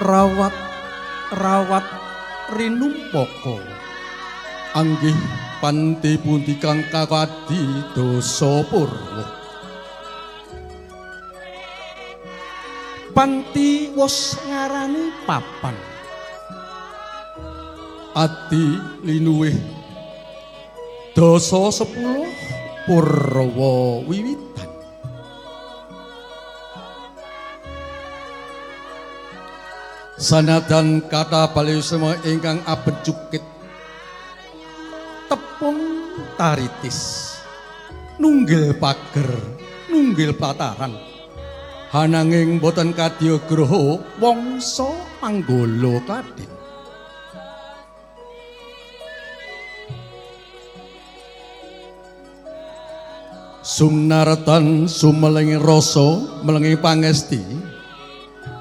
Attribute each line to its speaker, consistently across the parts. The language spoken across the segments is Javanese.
Speaker 1: rawat rinumpaka anggih panti pundi kang kakadi dosa purwa panti wos ngarani papan ati linuwih dosa 10 purwa wiwitan sanadyan kata balisema ingkang abejukit tepung taritis nunggil pager nunggil plataran hananging boten kadya graha wangsa manggala kadhin sumnaratan sumelengi rasa melengi pangesti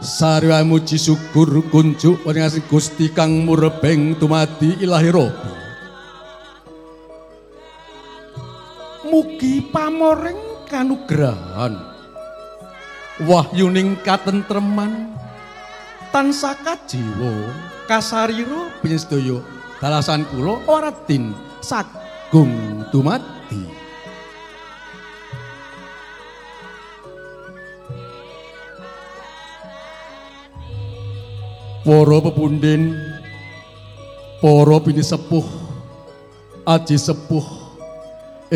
Speaker 1: sarya muji syukur kunjuk panjenengan Gusti kang murebeng dumadi ilahi robi mugi pamoring kanugrahan wahyuning katentreman tansah kajiwa kasarira pinsedaya dalasan kula Waradin sagung dumadi para pepundhen para pinisepuh aji sepuh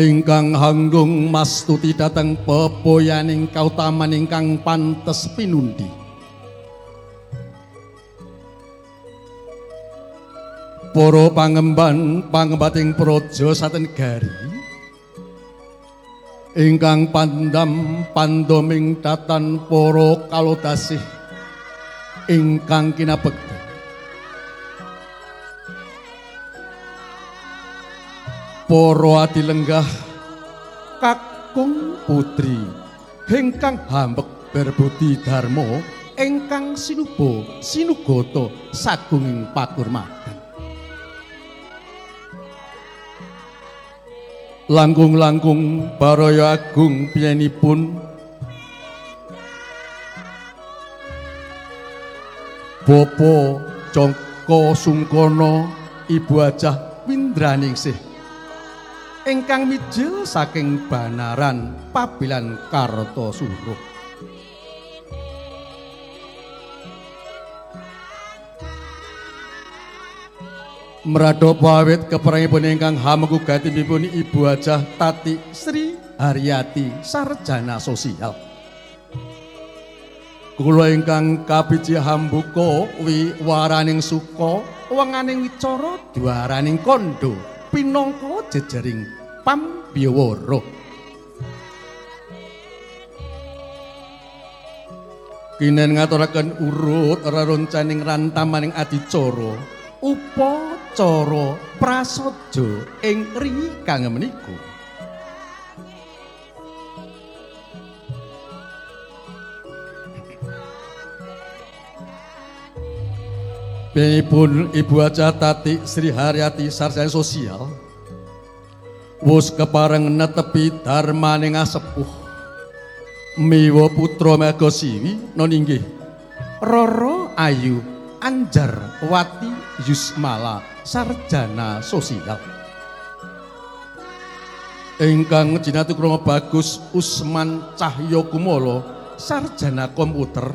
Speaker 1: ingkang hanggung mastuti dhateng pepoyaning kautaman ingkang pantes pinundi para pangembating praja satenggari ingkang pandam pandoming datan para kalodasih ingkang kinabekti para adilenggah kakung putri ingkang hambek berbudi dharma ingkang sinugata sagunging pakurmatan langkung-langkung baraya agung piyenipun Bapa Joko Sungkono Ibu Ajah Windraningsih ingkang mijil saking Banaran Pabilan Kartosuro Mrado pawit keprangipun ingkang hamengku gatipipun Ibu Ajah Tati Sri Haryati sarjana sosial kula ingkang kabiji hambuka wiwaraning suka wenganing wicara dwaraning kandha pinangka jejering pambiyawara kinen ngaturaken urut reroncaning rantamaning adicara upacara prasaja ing ri kang menika Penipun Ibu Ajah Tati Sri Haryati sarjana sosial wus kepareng netepi darmaning asepuh miwa putra Megasiwi noninggih Roro Ayu Anjarwati Yusmala sarjana sosial ingkang jinatukrama Bagus Usman Cahyokumolo sarjana komputer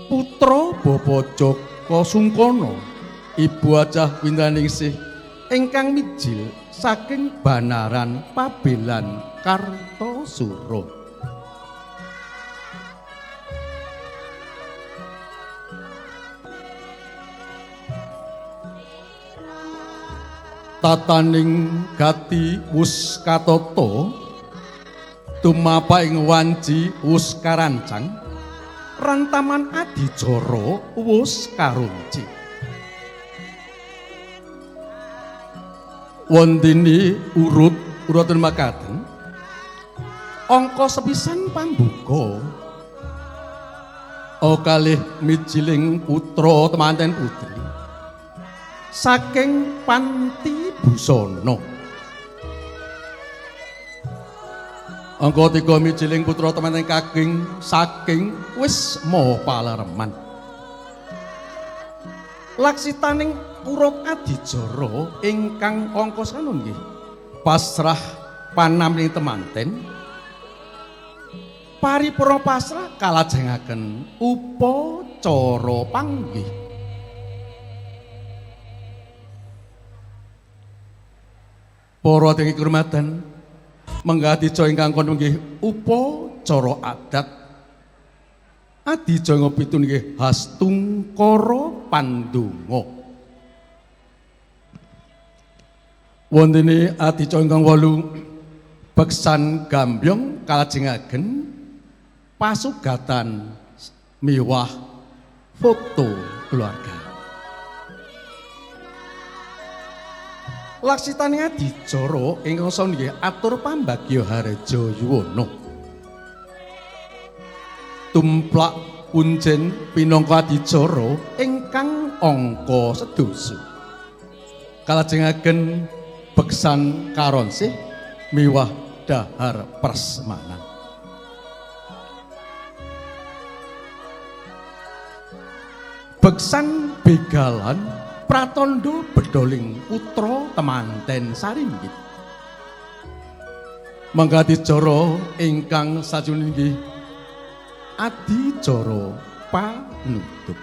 Speaker 1: putra Bapak Joko Sungkono Ibu Ajah Windraningsih ingkang mijil saking Banaran Pabilan Kartosuro tataning gati wus katata tumapa ing wanci wus karancang rantaman adicara wus karunci wondene urut makaten angka sepisan pambuka kalih mijiling putra temanten putri saking panti busana angka 3 mijiling putra temanten kaging saking Wisma Palereman Laksitaning Uruk Adijara ingkang angka sanon nggih pasrah panamring temanten paripurna pasrah kalajengaken upacara panggih. Para tinggi kehormatan mengadica ingkang kono nggih upacara adat adica ngopitu nggih Hastungkara Pandonga. Wontene adica ingkang 8 beksan gambyong kalajengaken pasugatan miwah foto keluarga. Laksitaning adicara ingkang sampun nggih atur pambagya Harja Yuwana. Tumplak punjen pinangka adicara ingkang angka 8. Kalajengaken beksan karonsih miwah dahar prasmanan. Beksan begalan pratandha bedoling putra temanten sarimbit. Mangga adicara ingkang sajroning nggih adicara panutup.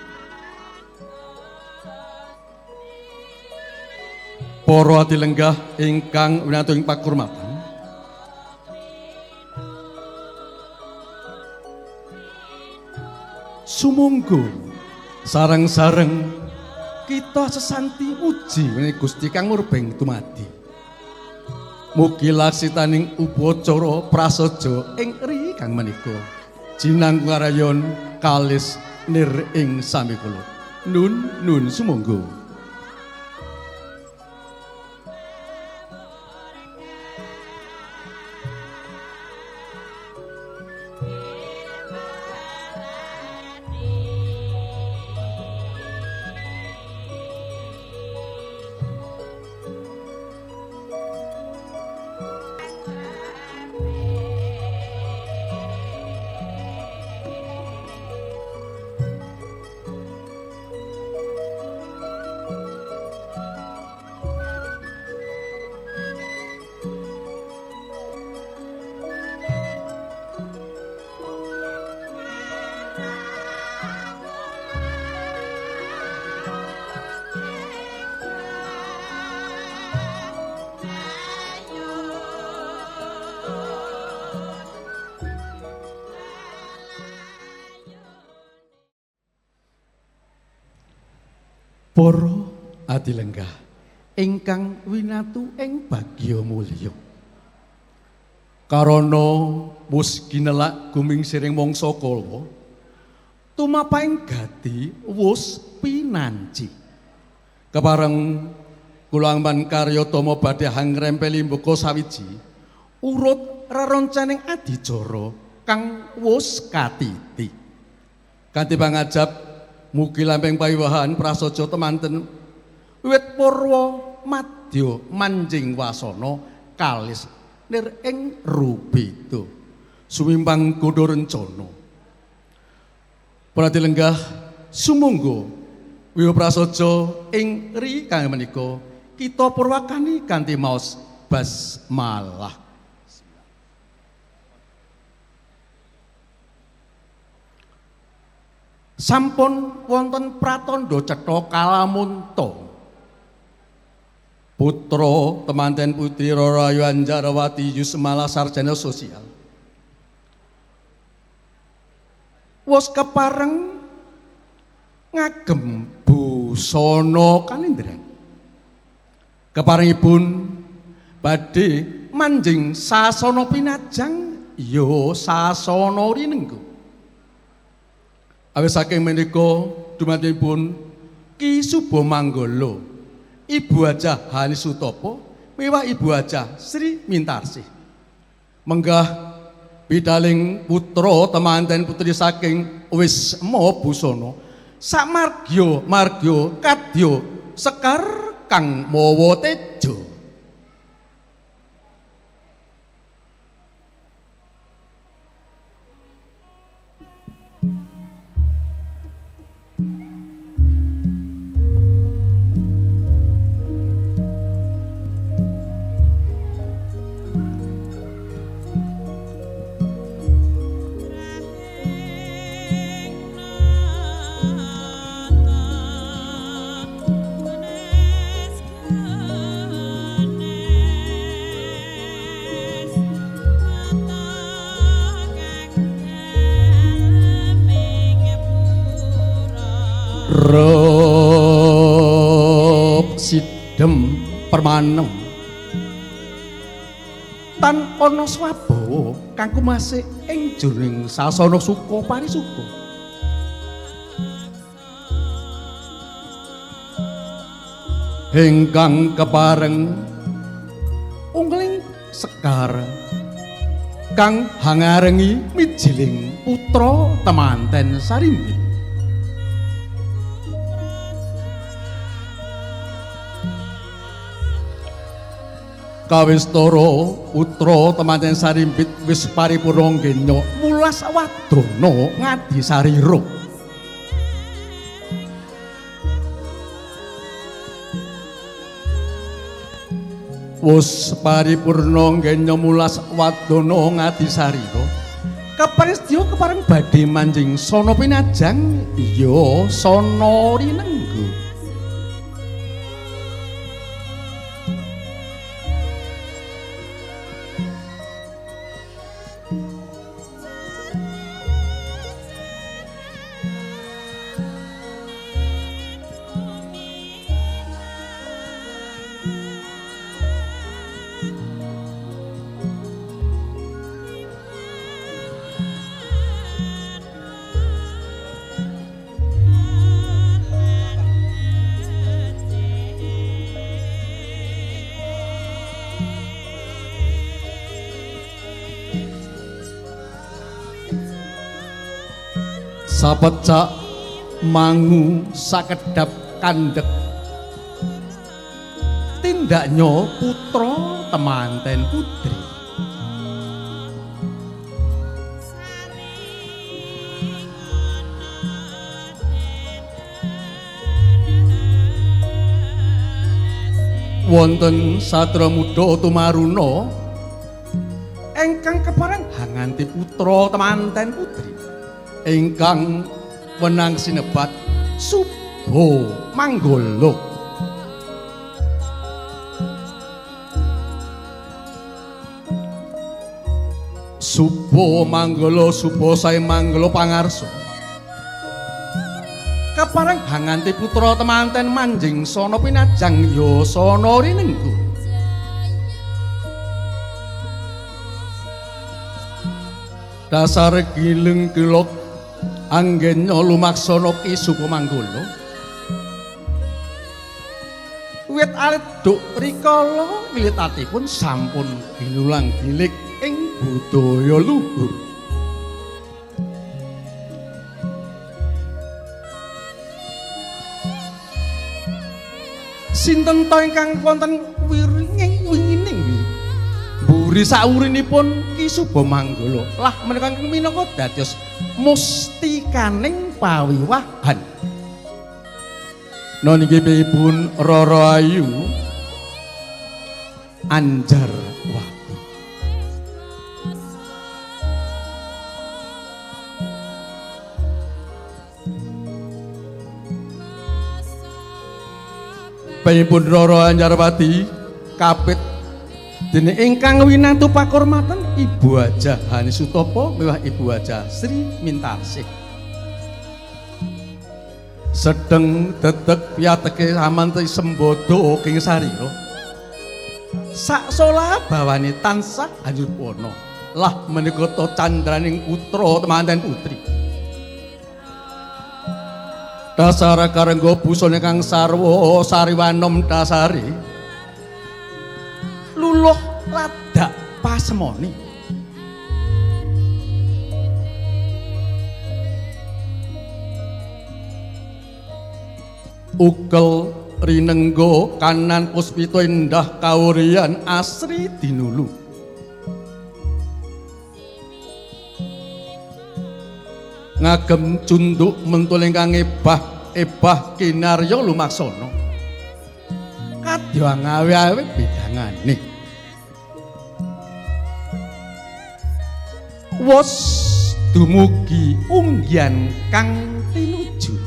Speaker 1: Para adilenggah ingkang winatuning pakurmatan, sumangga sareng-sareng kita sesanti muji menawi Gusti Kang Murbeng dumadi. Mugi laksitaning upacara prasaja ing ri kang menika jinanggung arayon kalis nir ing sami kula. Nun sumangga. Para adilenggah ingkang winatu ing bagya mulya. Karana wus ginelak guming siring mangsa kala tumapaing gati wus pinanci. Kepareng kula amban karya tama badhe hangrempeli mbeka sawiji urut reroncaning adicara kang wus katiti. Kanthi pangajab mugi lamping pawiwahan prasaja temanten wiwit purwa madya manjing wasana kalis nir ing rubeda sumimpang godha rencana. Para dilenggah sumangga wiwit prasaja ing ri kang menika kita purwakani kanthi maos basmalah. Sampun wonten pratandha cetha kalamunta putra temanten putri Rarayu Anjarawati Yusmala sarjana sosial wis kepareng ngagem busana kanindran. Keparengipun badhe manjing sasana pinajang ya sasana rinengga. Awit saking menika dumatipun Ki Subamanggala, Ibu Hajah Hani Sutopo miwah Ibu Hajah Sri Mintarsih menggah bidaling putra temanten putri saking Wisma busana sak margya kadya sekar kang mawa teja. rep sidem permanem tan ana swabawa kang kumasih ing jroning sasana suka parisuka ingkang kepareng ungling sekar kang hangarengi mijiling putra temanten Sarimbit kawistara putra temanten Sarimbit wis paripurna nggenya mulas wadana ngadi sarira wis paripurna nggenya mulas wadana ngadi sarira kapristya kepareng badhe manjing sono pinajang iya sono rinenggo sapecak mangu sakedap kandhek tindaknya putra temanten putri wonten satra muda tumaruna ingkang kepareng hanganti putra temanten putri ingkang wenang sinebat Suba Manggala Suba Manggala Suba sae Manggala pangarsa kepareng hanganti putra temanten manjing sono pinajang ya sono rinenggo dasar gileng gelok anggenya lumaksana Ki Suba Manggala wiwit alit duk rikala wiwitatipun sampun ginulang gilik ing budaya luhur sinten ta ingkang wonten wiringing wingining mburi saurinipun Ki Suba Manggala lah menika minangka dados mustikaning pawiwahan niki pun Rara Ayu Anjarwati pun Rara Anjarwati kapit dene ingkang winantu pakurmatan Ibu Hajah Hani Sutopo miwah Ibu Hajah Sri Mintarsih sedeng dedeg piyateke samanti sembada king sarira sak solah bawane tansah anjurpana lah menika ta candraning putra temanten putri dasar karengga busana kang sarwa sariwanom dasare luluh ladak pasemoni ukel rinenggo kanan puspita indah kaurian asri dinulu ngagem cunduk mentul ingkang ebah kinarya lumaksana kadya ngawe-awe bidangane wos dumugi unggian kang tinuju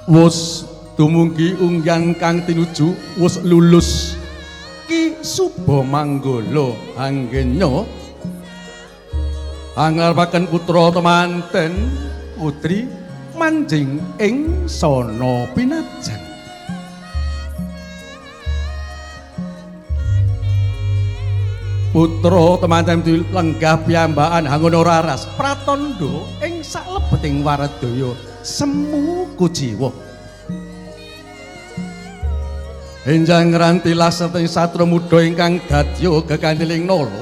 Speaker 1: wus dumugi unggian kang tinuju wus lulus Ki Suba Manggala anggenya anglapaken putra temanten putri manjing ing sono pinajang. Putra temanten lenggah piyambakan hangono raras pratandha ing saklebeting waradaya semu kujiwa. Enjang ngranti laseting satra muda ingkang dadya gegantiling nala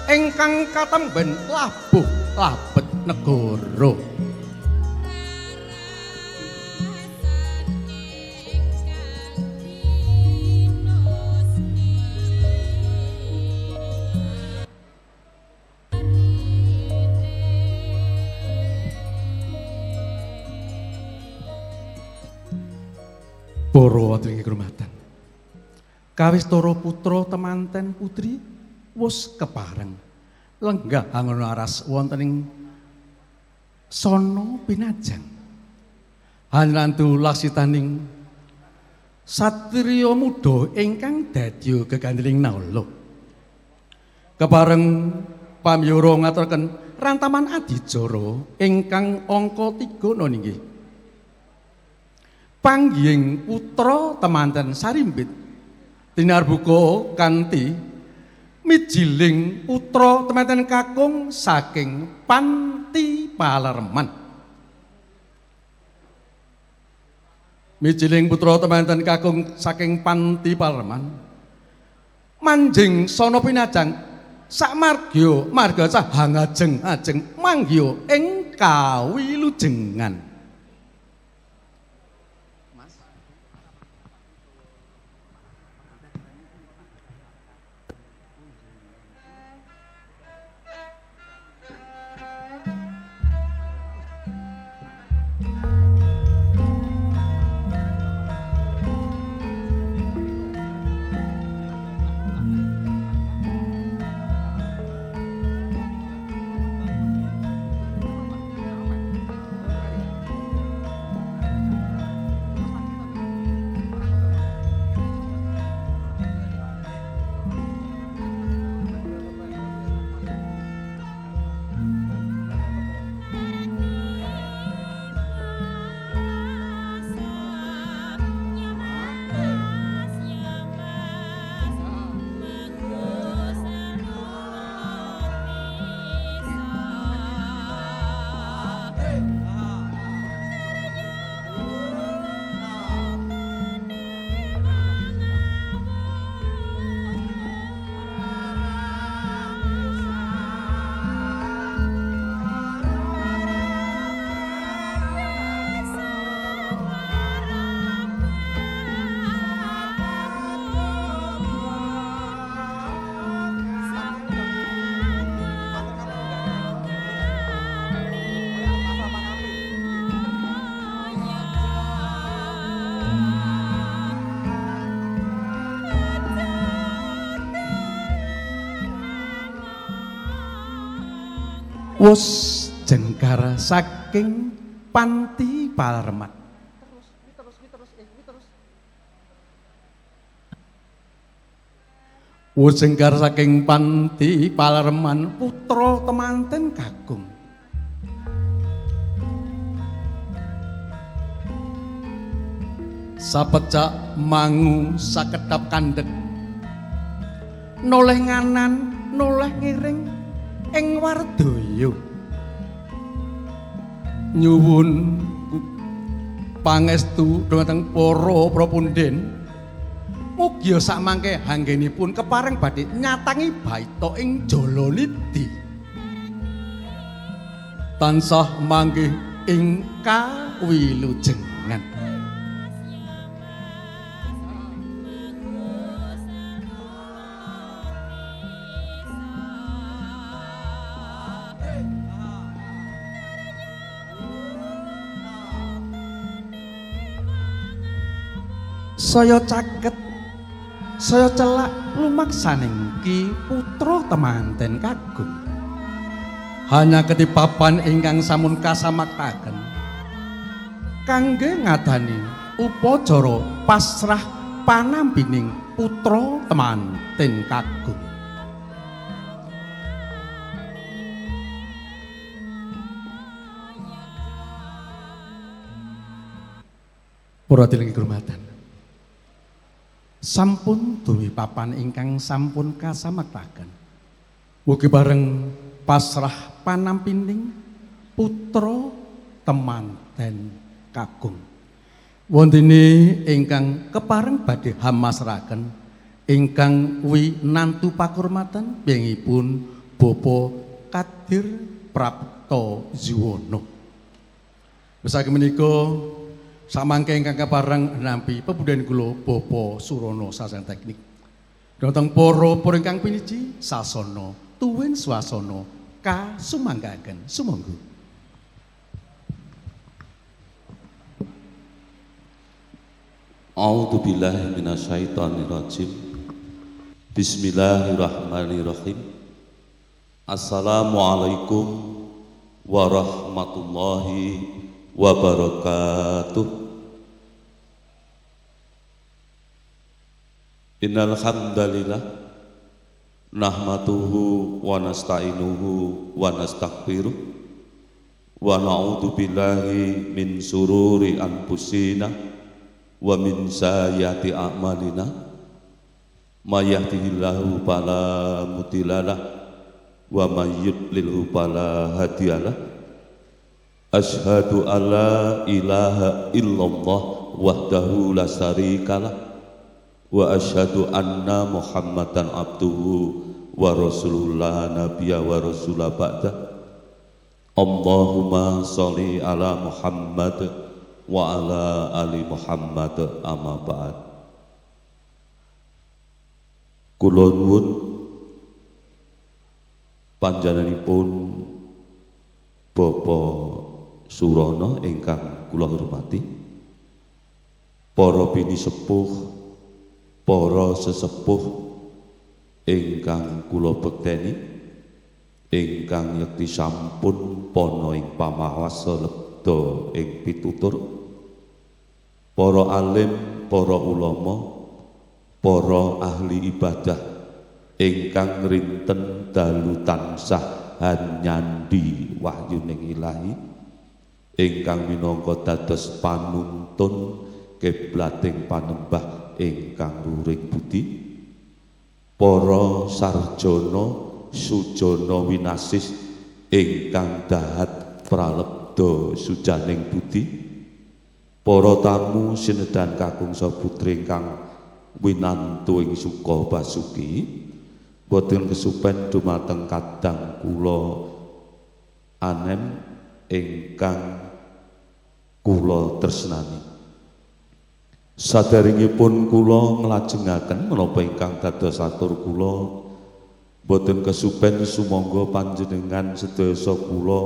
Speaker 1: ingkang katemben labuh labet negara. Para wadring kehormatan, kawistara putra temanten putri wus kepareng lenggah angono aras wonten ing sono pinajang. Hanrantu laksitaning satriya muda ingkang dadya gegantiling nala. Kepareng pamyoro ngaturaken rantaman adijara ingkang angka 3 nggih. Panggihing putra temanten sarimbit tinarbuka kanthi mijiling putra temanten kakung saking Panti Palerman. Mijiling putra temanten kakung saking Panti Palerman manjing sono pinajang sakmargya marga cah hangajeng-ajeng manggya ing kawilujengan. Wus jengkar saking Panti Palerman. Wus jengkar saking Panti Palerman putra temanten kakung. Sapecak mangu sakedap kandhek. Noleh nganan, noleh ngiring ing wardaya nyuwun pangestu dhumateng para prapunden mugi sakmangke anggenipun kepareng badhe nyatangi baita ing Jalanidhi tansah manggih ing kawilujengan. Saya caket, saya celak lumaksaning Ki putra temanten kakung. Hanya ketipapan ingkang samun kasamaktaken kangge ngadani upacara pasrah panampining putra temanten kakung. Para dening kehormatan. Sampun duwi papan ingkang sampun kasamaktaken. Ugi bareng pasrah panampining putra temanten kakung. Wontene ingkang kepareng badhe hamasraken ingkang winantu pakurmatan biyengipun Bapak Kadir Prapto Juwono. Saking menika samangke ingkang kepareng nampi pebudhen kula Bapak Surono Sasana Teknik. Dhateng para ingkang piniji sasana tuwin swasana kasumanggaken sumangga.
Speaker 2: A'udzu billahi minasyaitonir rajim. Bismillahirrahmanirrahim. Assalamualaikum warahmatullahi wabarakatuh. Innal hamdalillah nahmaduhu wa nasta'inuhu wa nastaghfiruh wa na'udzu billahi min sururi anfusina wa min sayyiati a'malina may yahdihillahu fala mudhillalah wa may yudlilhu fala hadiyalah. Asyhadu alla ilaha illallah wahdahu la syarikalah wa asyhadu anna Muhammadan abduhu wa rasulullah nabiyya wa rasulah ba'da. Allahumma sholli ala Muhammad wa ala ali Muhammad amma ba'd. Kula nuwun panjenenganipun Bapak Surono ingkang kula hormati, para bini sepuh, para sesepuh ingkang kula bekteni, ingkang yekti sampun pana ing pamawasa lebda ing pitutur, para alim, para ulama, para ahli ibadah ingkang rinten dalu tansah nyandi wahyuning Ilahi, ingkang minangka dados panuntun kiblating panembah ingkang luring budi, para sarjana sujana winasis ingkang dahat pralebda sujaning budi, para tamu sinedan kakung saputri ingkang winantu ing suka basuki, boten kesupen dumateng kadang kula anem ingkang kula tresnani. Sadaringipun kula nglajengaken menapa ingkang dados atur kula, boten kesupen sumangga panjenengan sedaya kula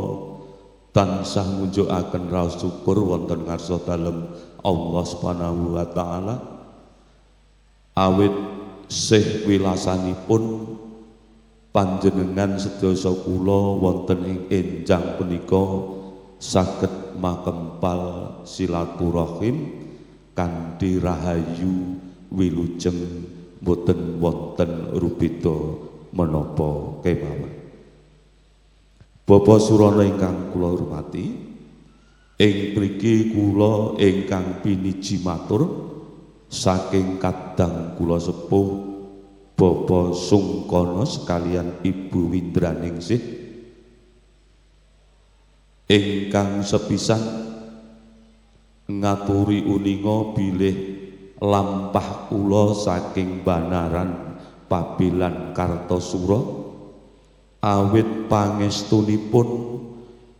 Speaker 2: tansah ngunjukaken raos syukur wonten ngarsa dalem Allah Subhanahu wa taala. Awit sih wilasanipun panjenengan sedaya kula wonten ing enjang punika saged makempal silaturahim kanthi rahayu wilujeng boten wonten rubeda menapa kemawon. Bapak Surono ingkang kula hormati, ing mriki kula ingkang piniji matur saking kadang kula sepuh Bapak Sungkono sekalian Ibu Windraningsih ingkang sepisan ngaturi uninga bilih lampah kula saking Banaran Pabilan Kartosura awit pangestunipun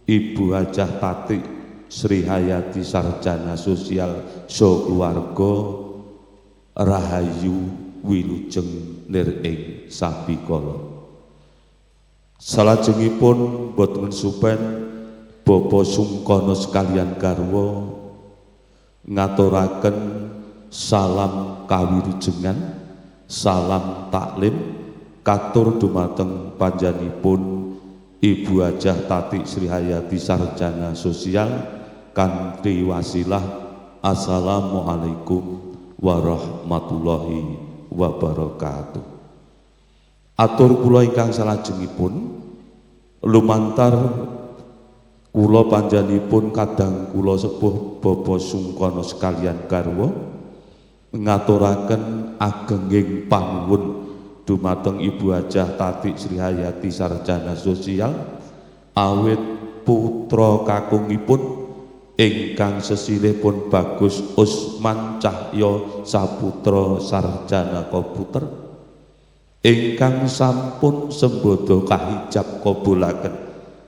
Speaker 2: Ibu Hajah Tati Sri Hayati Sarjana Sosial saha keluarga rahayu wilujeng nir ing sabikala. Salajengipun boten supen Bapak Sungkono sekalian garwa ngaturaken salam kawilujengan, salam taklim katur dumateng panjenenganipun Ibu Hajah Tati Sri Hayati Sarjana Sosial kanthi wasilah Assalamualaikum warahmatullahi wabarakatuh. Atur kula ingkang salajengipun lumantar Kula panjenenganipun kadang kula sepuh Bapa Sungkono sekalian garwa ngaturaken agenging panuwun dumateng Ibu Hajah Tati Sri Hayati Sarjana Sosial awit putra kakungipun ingkang sesilihipun Bagus Usman Cahyo Saputra Sarjana Komputer ingkang sampun sembodo kahijab kabulaken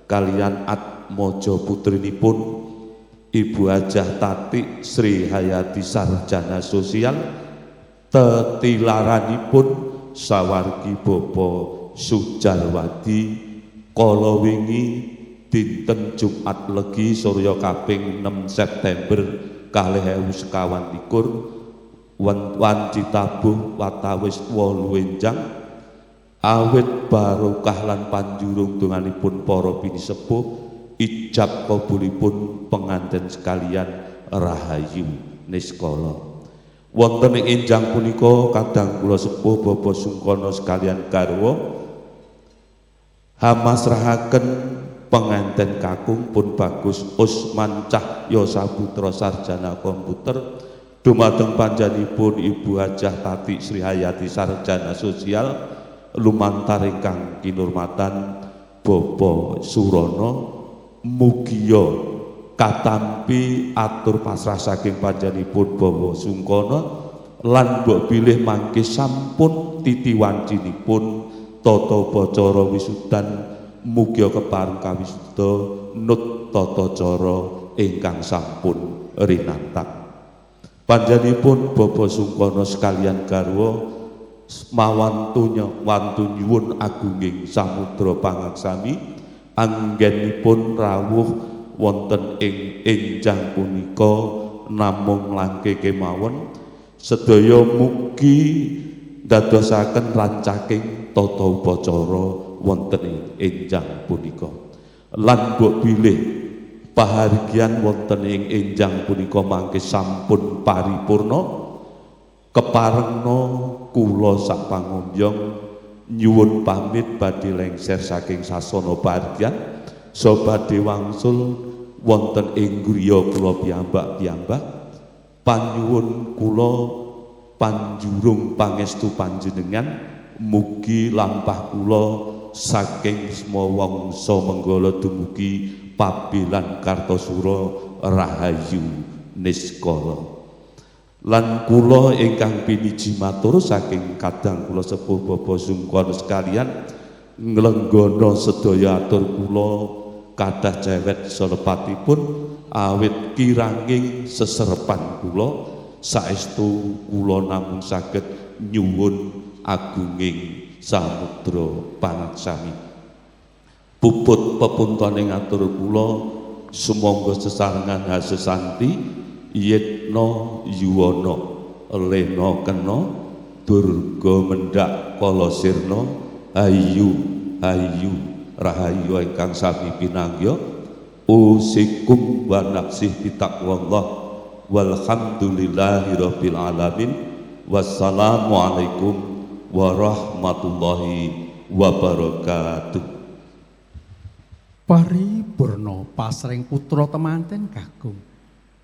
Speaker 2: kalian Atmaja putrinipun Ibu Hajah Tati Sri Hayati Sarjana Sosial tetilaranipun sawargi Bapa Sujarwadi kala wingi dinten Jumat Legi Surya kaping 6 September 2021 wanci tabuh watawis 8 enjang awit barokah lan panjurung donganipun para pinisepuh ijab kabulipun penganten sekalian rahayu niskala wonten ing enjang punika kadang kula sepuh Bapa Sungkono sekalian garwa hamasrahaken penganten kakung pun Bagus Usman Cahyo Saputra Sarjana Komputer dumateng panjenenganipun Ibu Hajah Tati Sri Hayati Sarjana Sosial lumantar ingkang kinurmatan Bapa Surono mugiya katampi atur pasrah saking panjenenganipun Bapa Sungkono lan mbok bilih mangke sampun titiwancinipun tata bacara wisudan mugia kepareng kawisuda nut tata cara ingkang sampun rinantak panjenenganipun Bapa Sungkono sekalian garwa wantu nyuwun agunging samudra pangaksami anggenipun rawuh wonten ing enjang punika namung langke kemawon sedaya mugi dadosaken rancaking tata upacara wonten ing enjang punika lan mbok bilih pahargyan wonten ing enjang punika mangke sampun paripurna keparengna kula sak pangombyong nyuwun pamit badhe lengser saking sasana pahargyan so badhe wangsul wonten ing griya kula piyambak panyuwun kula panjurung pangestu panjenengan mugi lampah kula saking semua wangsa menggala dumugi pabilan Kartosura rahayu niskala lan kula ingkang piniji matur saking kadang kula sepuh Bapa Sungkono sekalian nglenggana sedaya atur kula kadah cewek salepatipun awit kiranging seserepan kula saestu kula namung saged nyuwun agunging samudra pangaksami puput pepuntaning atur kula sumangga sesarengan hasesanti yetna yuwana lena kena durga mendak kala sirna ayu rahayu ingkang sami pinanggya usikum wa nafsih bitaqwallah walhamdulillahirabbil alamin wassalamu alaikum warahmatullahi wabarakatuh.
Speaker 1: Paripurna pasring putra temanten kakung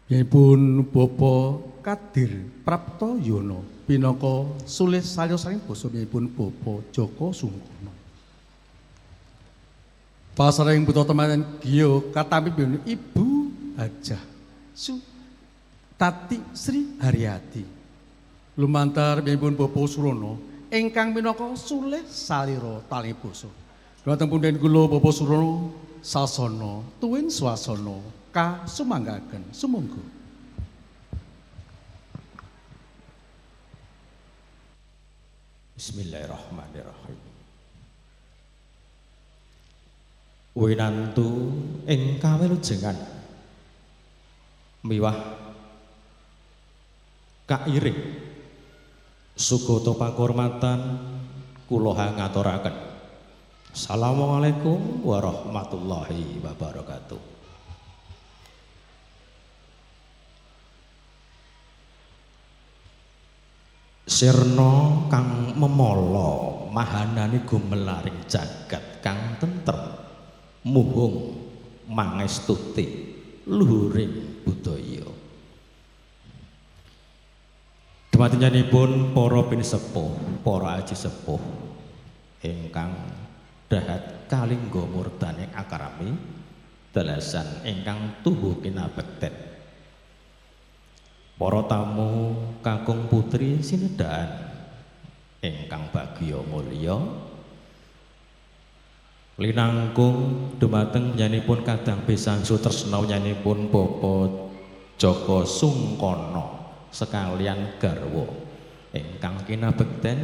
Speaker 1: nggihipun Bapa Kadir Prapto Yono pinaka sulih salyosaning basa nggihipun Bapa Joko Sungkono pasring putra temanten giya katampi Ibu Hajah Tati Sri Haryati lumantar nggihipun Bapa Surono ingkang minangka sulih salira tali basa. Dhumateng punden kula Bapa Surono sasana tuwin swasana kasumanggaken sumangga.
Speaker 3: Bismillahirrahmanirrahim. Winantu ing kawilujengan miwah kairing sugata pakurmatan kula ngaturaken. Assalamualaikum warahmatullahi wabarakatuh. Sirna kang memala mahanane gumelaring jagat kang tentrem muhung mangestuti luhuring budaya. Dumatenipun para pinisepuh, para aji sepuh ingkang dahat kalingga murdaning akarami dalasan ingkang tuhu kinabekten. Para tamu kakung putri sinedaan ingkang bagya mulya linangkung dumateng nyanipun kadang pisan sutresna nyanipun Bapak Joko Sungkono sekalian garwa ingkang kinabekten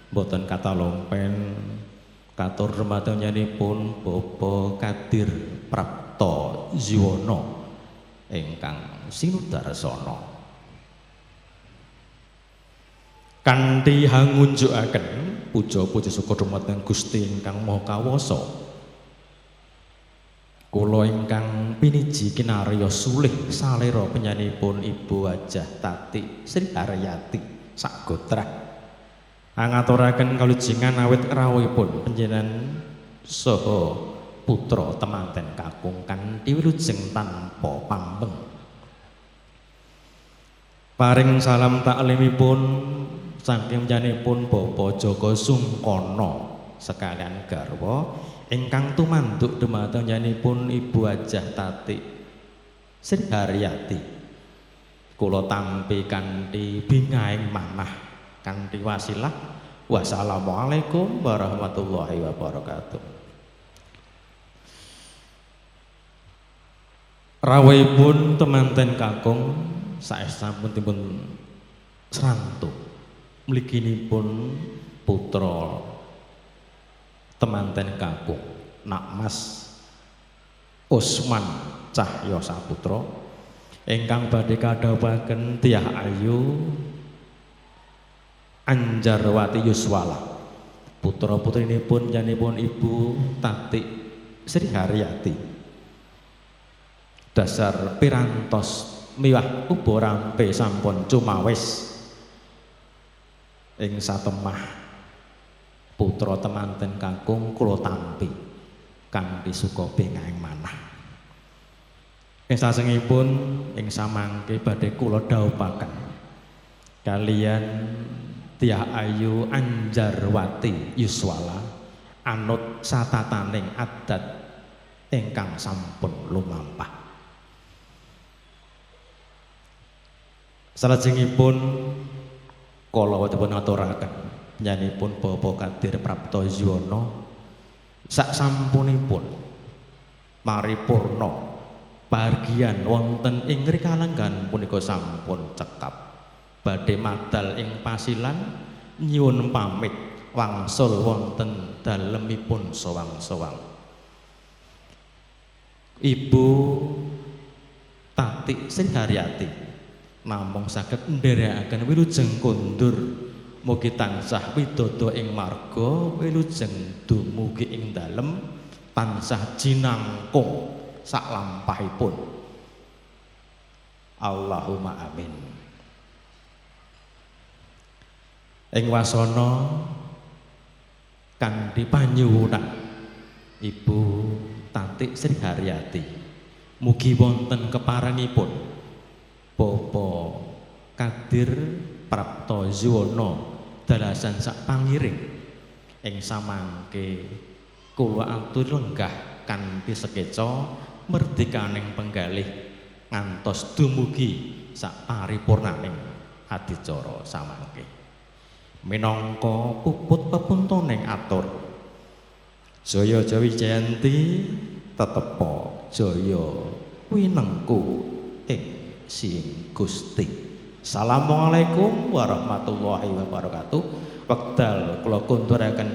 Speaker 3: boten katalompen katur dumateng nyanipun Bapak Kadir Prapto Ziwono ingkang sinudarsana kanthi hangunjukaken puja-puji syukur dumateng Gusti ingkang Maha Kawasa. Kula ingkang piniji kinarya sulih salera penyanipun Ibu Hajah Tati Sri Haryati sagotrah ngaturaken kalujengan awit rawuhipun panjenengan saha putra temanten kakung kanthi wilujeng tanpa pambeng. Paring salam taklimipun saking panjenenganipun Bapak Joko Sungkono sekalian garwa ingkang tumanduk dumateng panjenenganipun Ibu Hajah Tati Sri Haryati. Kula tampi kanthi bingaing manah kanthi wasilah. Wassalamualaikum warahmatullahi wabarakatuh. Rawuhipun temanten kakung saestanipun dipun srantuk mliginipun putra temanten kakung Nak Mas Usman Cahya Saputra ingkang badhe kadhawuhaken Dyah Ayu Anjarwati Yuswala putra putrinipun nyanipun Ibu Tati Sri Haryati dasar pirantos miwah uba rampe sampun cumawis ing satemah putra temanten kakung kula tampi kanthi suka bengaing manah. Ing sasengipun ing samangke badhe kula dhawuhaken kaliyan Dyah Ayu Anjarwati Yuswala anut satataning adat ingkang sampun lumampah. Salajengipun kala dipun aturaken nyanipun Bapak Kadir Prapto Ziwono sak sampunipun maripurna bahagian wonten ing rikalenggan punika sampun cekap badhe madal ing pasilan nyuwun pamit wangsul wonten dalemipun sowang-sowang. Ibu Tati Sri Haryati namung saged ndherekaken wilujeng kondur mugi tansah widodо ing marga wilujeng dumugi ing dalem tansah jinangkung saklampahipun. Allahumma amin. Ing wasana kanthi panyuwunan Ibu Tati Sri Haryati mugi wonten keparengipun Bapak Kadir Prapto Ziwono dalasan sak pangiring ing samangke kula atur lenggah kanthi sekeca merdekaning penggalih ngantos dumugi sak paripurnaning adicara samangke. Minangka puput pepuntoning atur Jaya Jawijayanti tetepa jaya winengku ing Sing Gusti. Assalamualaikum warahmatullahi wabarakatuh. Wekdal kula kunduraken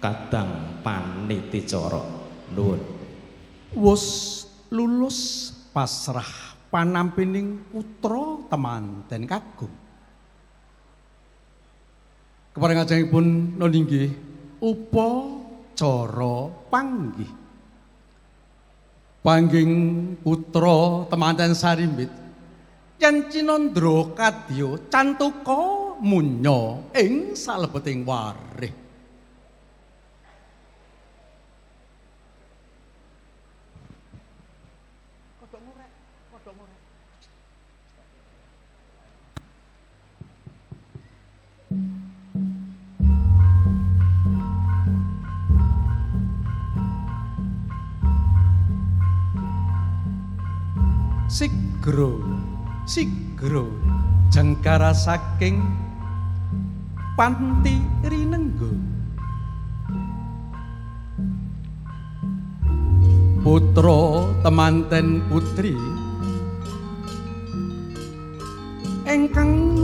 Speaker 3: kadang paniticara nuwun.
Speaker 1: Wus lulus pasrah panampining putra temanten kakung. Keparengajengipun nunggih upacara panggih. Pangging putra temanten sarimbit yen Cinandra kadya cantuka munya ing salebeting warih. sigro sigro jengkara saking panti rinenggo putra temanten putri ingkang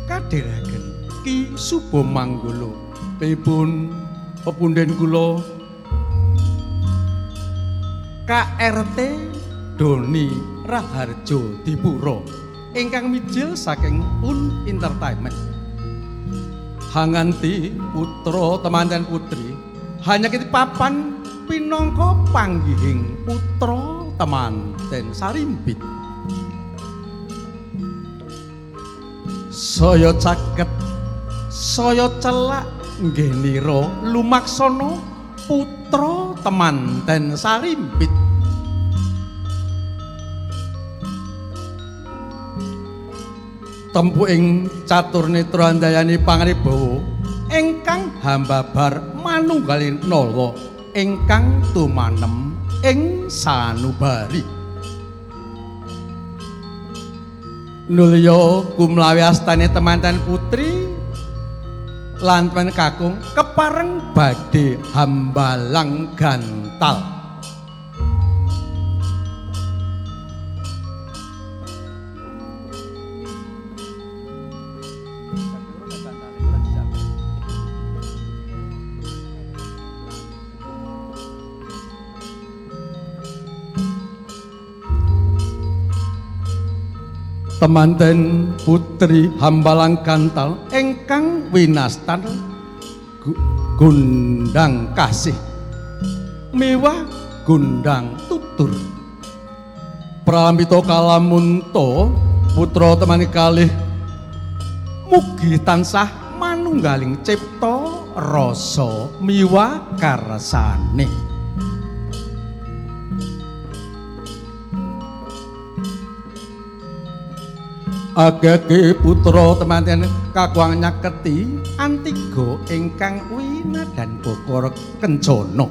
Speaker 1: kadhiraken Ki Subamanggala pripun pepunden kula KRT Doni Raharjo Dipuro ingkang mijil saking Un Entertainment hanganti putra temanten putri hanya kiti papan pinangka panggihing putra temanten Sarimbit saya caket saya celak nggenira lumaksana putra temanten Sarimbit tempu ing caturnetra andayani pangribawa ingkang hambabar manunggaling nawa ingkang tumanem ing sanubari nulya kumlawi astane temanten putri lan temen kakung kepareng badhe hambalang gantal temanten putri hambalang gantal ingkang winastan gundang kasih miwah gundang tutur pramita kalamunta putra temani kalih mugi tansah manunggaling cipta rasa miwah karsane agake putra temanten kakuang nyaketi Antiga ingkang wina dan Bokor Kencana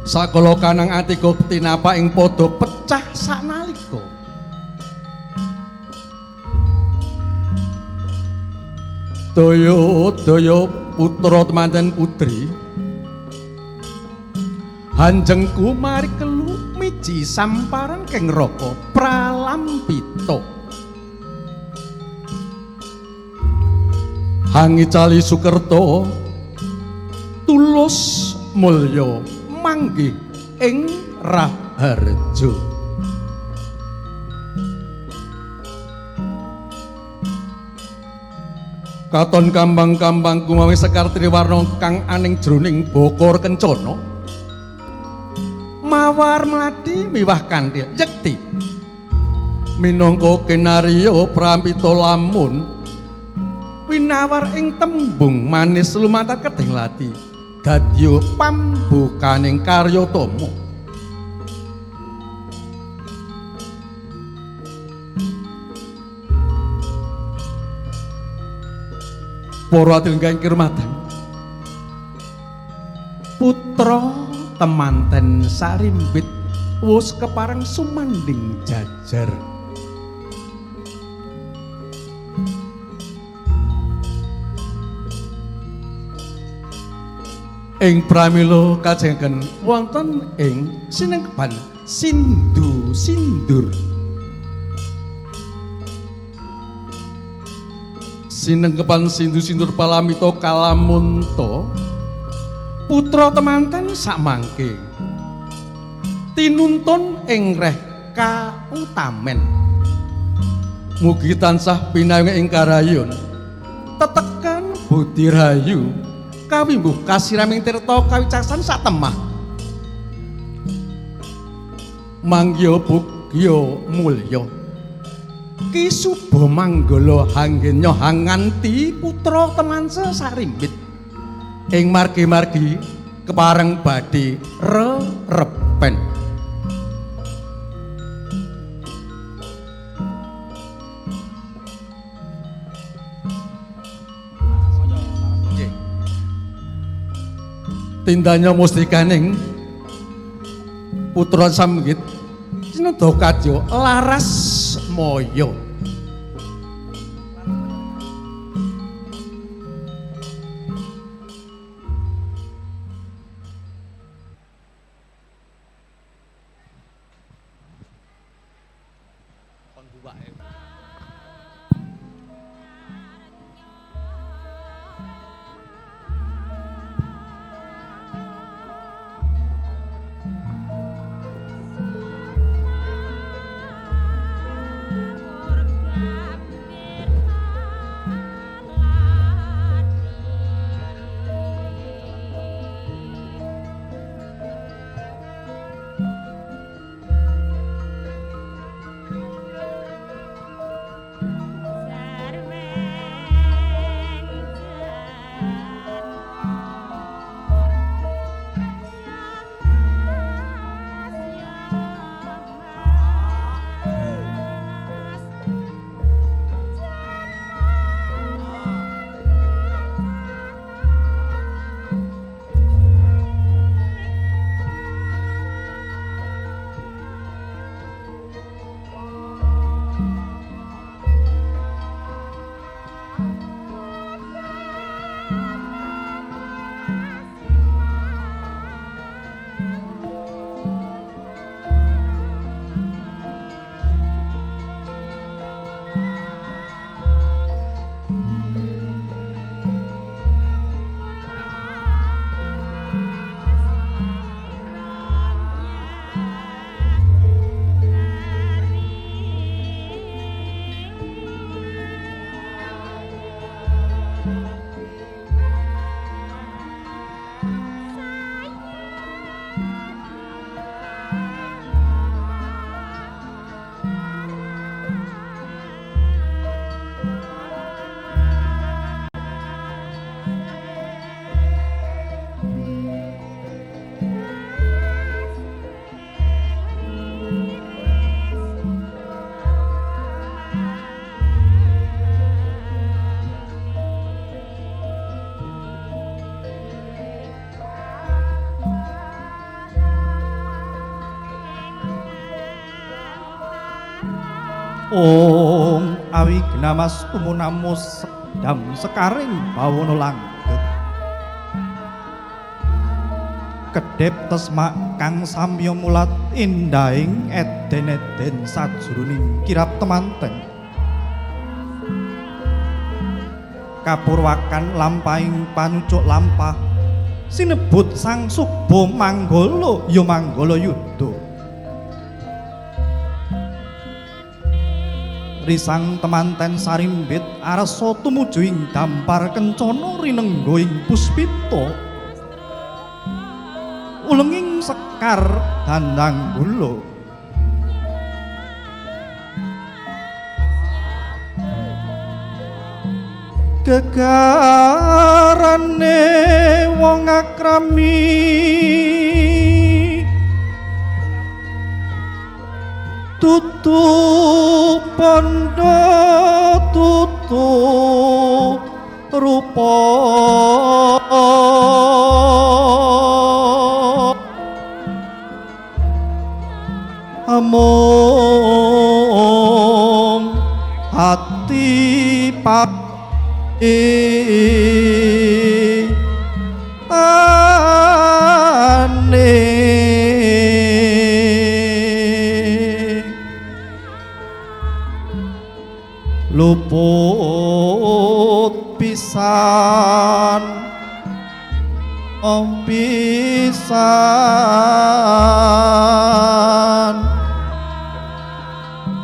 Speaker 1: sakala kanang Antiga tinapa ing padha pecah saknalika daya putra temanten putri hanjengku mari kelu miji samparan keng raka pralampita hangi cali sukerta tulus mulya manggih ing Raharja katon kambang-kambang kumawi sekar triwarna kang aning jroning Bokor Kencana mawar mladi miwah kanthi yekti minangka kinarya prampita lamun winawar ing tembung manis lumantar keding lati dadya pambukaning karyatama para ingkang kirmatan putra temanten Sarimbit wus kepareng sumanding jajar ing pramila kajengen wonten ing sinengkepan sindu-sindur sinengkepan sindu-sindur palamita kalamunta putra temanten sakmangke tinuntun ing reh kautamen mugi tansah pinaringa ing karayon tetekan budi rayu kawimbuh kasiraming tirta kawicaksan satemah manggya bugya mulya Ki Subamanggala hanggenya hanganti putra temanse Sarimbit ing margi-margi kepareng badhe rerepen tindanya mustikaning putra samgit sinedha kadya laras maya.
Speaker 4: Om Awignamas umunamus dam sekaring bawono langgeng kedhep tesmak kang samya mulat indahing eden-eden sajroning kirap temanten kapurwakan lampahing panucuk lampah sinebut sang suba manggala ya manggala yudha risang temanten sarimbit arsa tumuju ing dampar kencana rinengga ing puspita ulenging sekar dandang gula gegarane wong akrami tutu pondho tutu rupa amung hati pati luput pisan pisan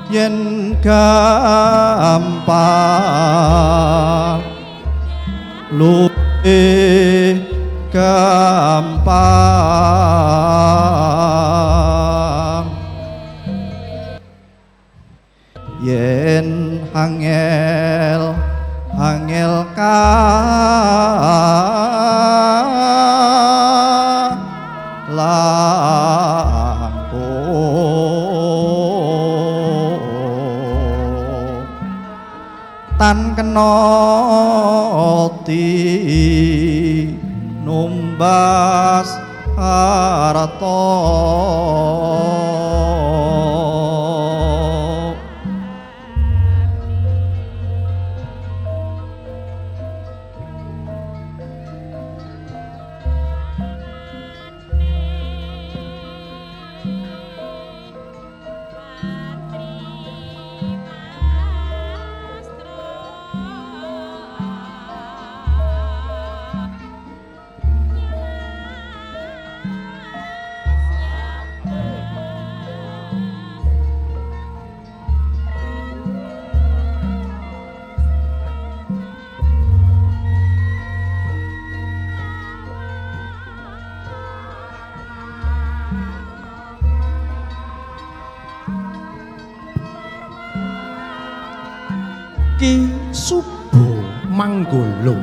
Speaker 4: yen gampang luwih gampang yen angel langkung tan kena numbas harta
Speaker 1: Ki Subo Manggala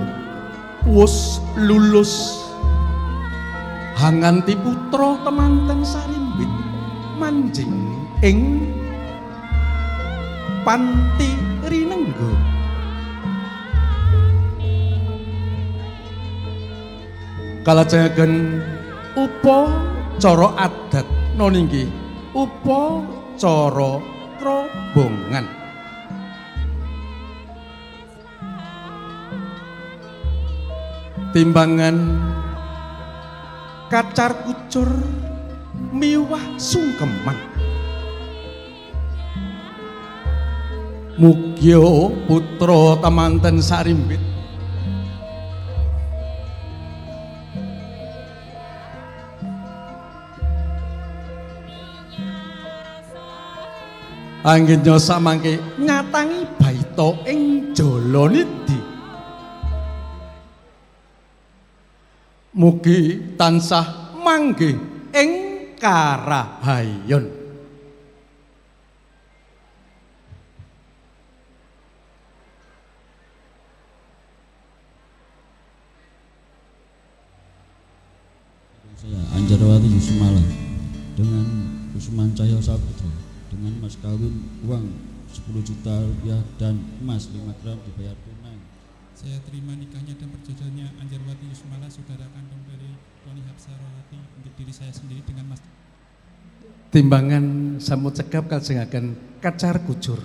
Speaker 1: wus lulus hanganti putra temanten Sarimbit manjing ing Panti Rinengga. Kalajengaken upacara adat noninggi upacara krobongan. Timbangan kacar kucur miwah sungkeman. Mugya putra temanten Sarimbit anggennya samangke nyatangi baita ing Jalanidhi. Mugi tansah manggih ing karahayon.
Speaker 5: Saya Anjarwati Yusmala dengan Kusman Cahyo Saputra dengan mas kawin uang 10 juta rupiah dan emas 5 gram dibayar tunai.
Speaker 6: Saya terima nikahnya dan perjodohannya Anjarwati Yusmala, saudara kandung dari Tony Hapsarowati, untuk diri saya sendiri dengan mas.
Speaker 1: Timbangan samut cekap kajengaken kacar kucur.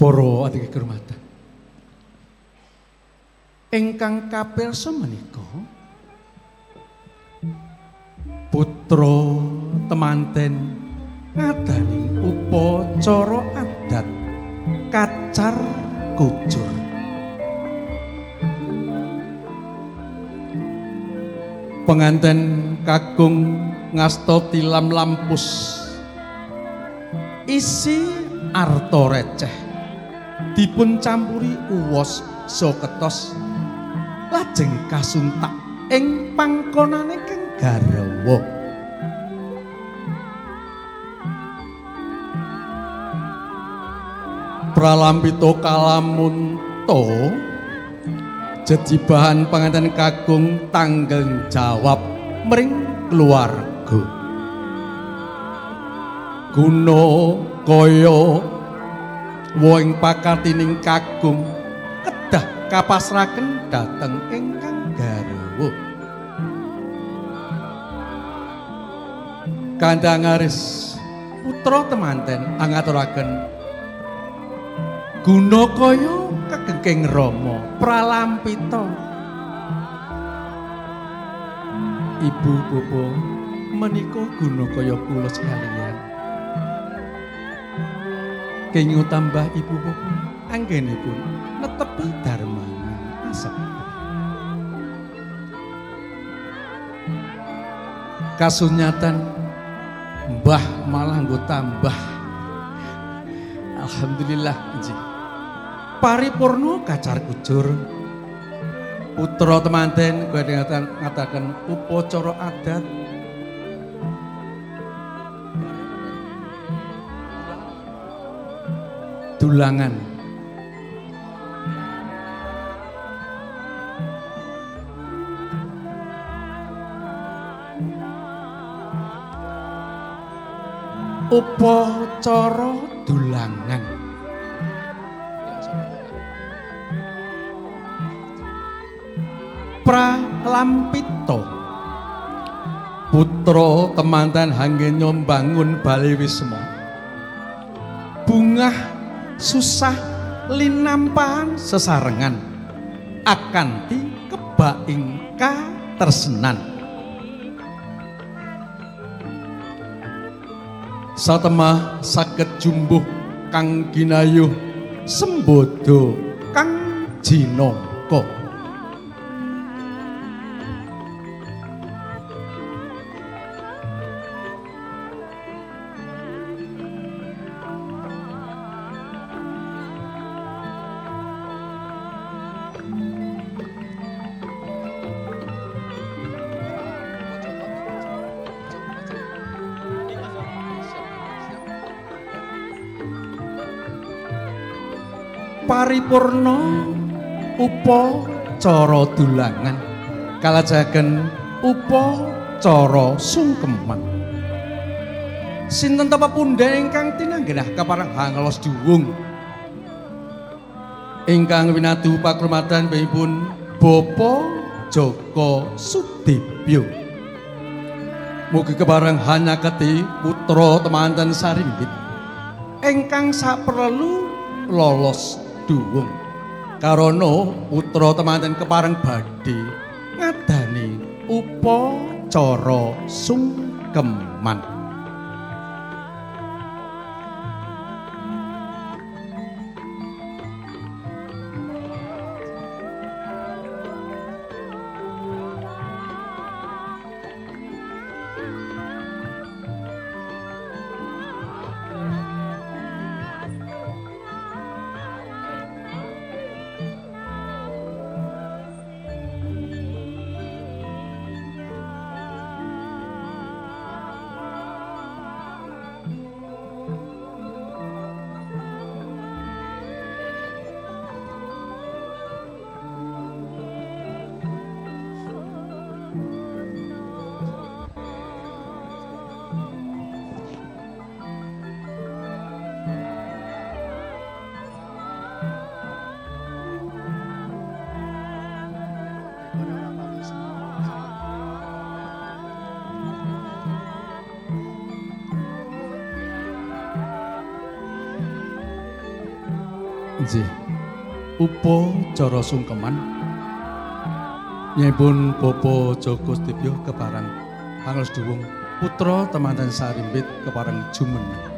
Speaker 1: Para adik kehormatan, ingkang kapirsa menika putra temanten ngadaning upacara adat kacar kucur. Penganten kakung ngasta tilam lampus isi arta receh dipun campuri uwos soketos lajeng kasuntak ing pangkonane kang garwa. Pralampita kalamunta jejibahan panganten kakung tanggeng jawab mring keluarga. Guna kaya woing pakatining kakung kedah kapasraken dhateng ingkang garwa. Kandhang aris putra temanten angaturaken guna kaya kegengking Rama pralampita. Ibu bapa menika guna kaya kula sekalian. Kenging tambah ibu bapa anggenipun netepi darmaning asep. Kasunyatan mbah malah nggo tambah Alhamdulillah injih. Paripurna kacar kujur. Putra temanten kowe ngataken upacara adat dulangan. Upacara dulangan. Pralampita putra temanten hangge nyombangun Bali Wisma. Bungah susah linampahan sesarengan akanti kebak ingka tersenan. Satemah saged jumbuh kang ginayuh sembodo kang jinaka. Paripurna upacara dulangan kalajaken upacara sungkeman. Sinten tapa pundha ingkang tinanggenah kaparang hanglos duwung ingkang winadu pakrumatan baipun Bapa Joko Sudibyo. Mugi keparang hanyaketi putra temanten sarimbit ingkang saperlu lolos duwung karana putra temanten kepareng badhe ngadani upacara sungkeman. Nggih, upacara sungkeman nyebun Bapa Joko Sudibyo keparang hanglos duwung putra temanten sarimbit keparang jumeneng.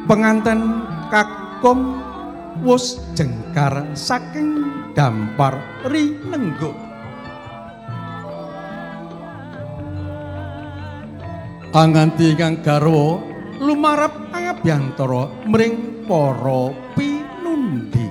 Speaker 1: Penganten kakung wus jengkar saking dampar rinenggo. Anganti kang garwa lumarap angabiyantara mring para pinundi.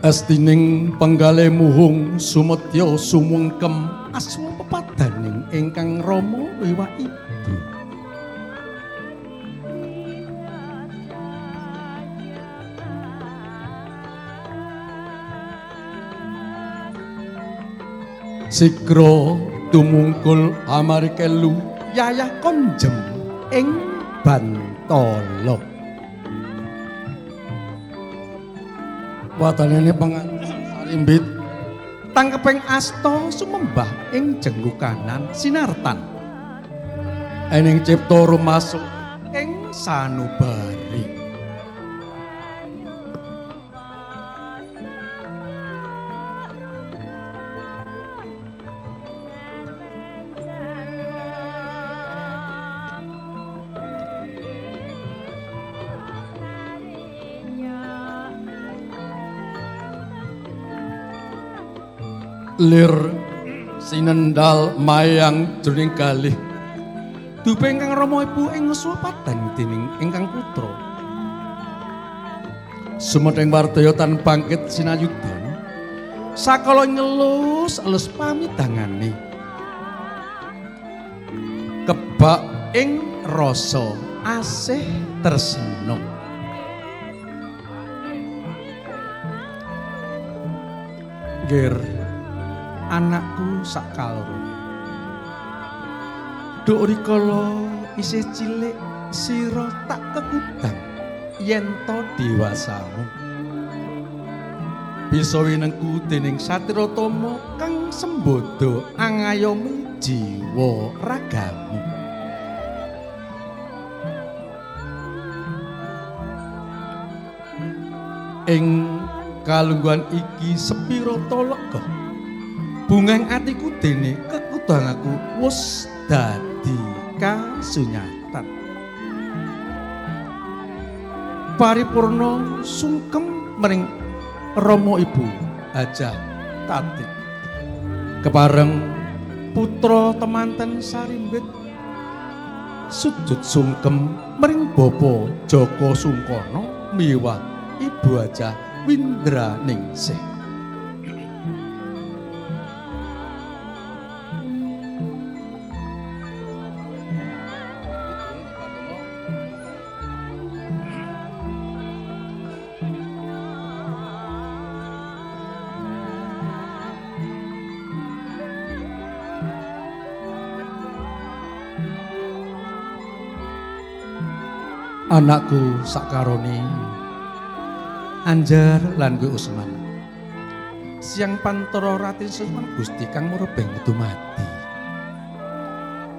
Speaker 1: Astining penggalih muhung sumedya sumungkem aswa pepadaning ingkang Rama wiwah ibu. Sigra tumungkul amarikelu yayah konjem ing Bantala. Watanene pengantin sarimbit tangkeping asta sumembah ing jenggukanan sinartan ening cipta rumasuk ing sanubari. Lir sinendal mayang jroning kalih dupe ingkang Rama Ibu ing swapadan dening ingkang putra sumedhing wartaya tan bangkit sinayudan sakala ngelus elus pamidangane kebak ing rasa asih tresna. Ger anakku sakaloro duk rikala isih cilik sira tak kekudang yen to dewasamu bisa winengku dening Satirotama kang sembodo angayomi jiwa ragamu. Ing kalungguhan iki sepira to lega bungeng atiku dene kekudangaku wus dadi kasunyatan. Paripurna sungkem mring Rama Ibu Hajah Tatik kepareng putra temanten sarimbit sujud sungkem mring Bapa Jaka Sungkana miwah Ibu Hajah Windraningsih. Anakku sakarone Anjar lan kowe Usman siang pantara Ratin Susman Gusti kang murebeng dumadi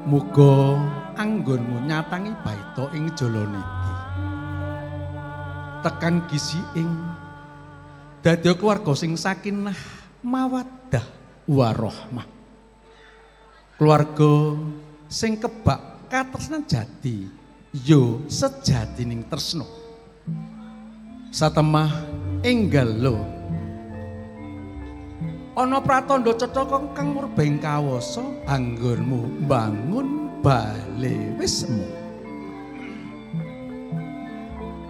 Speaker 1: muga anggonmu nyatangi baita ing jala niki tekan gisi ing dadi keluarga sing sakinah mawaddah warahmah keluarga sing kebak katresnan jati yo sejatining tresna satemah enggal lo ana pratandha cetha kang murbeng kawasa anggonmu bangun bale wismu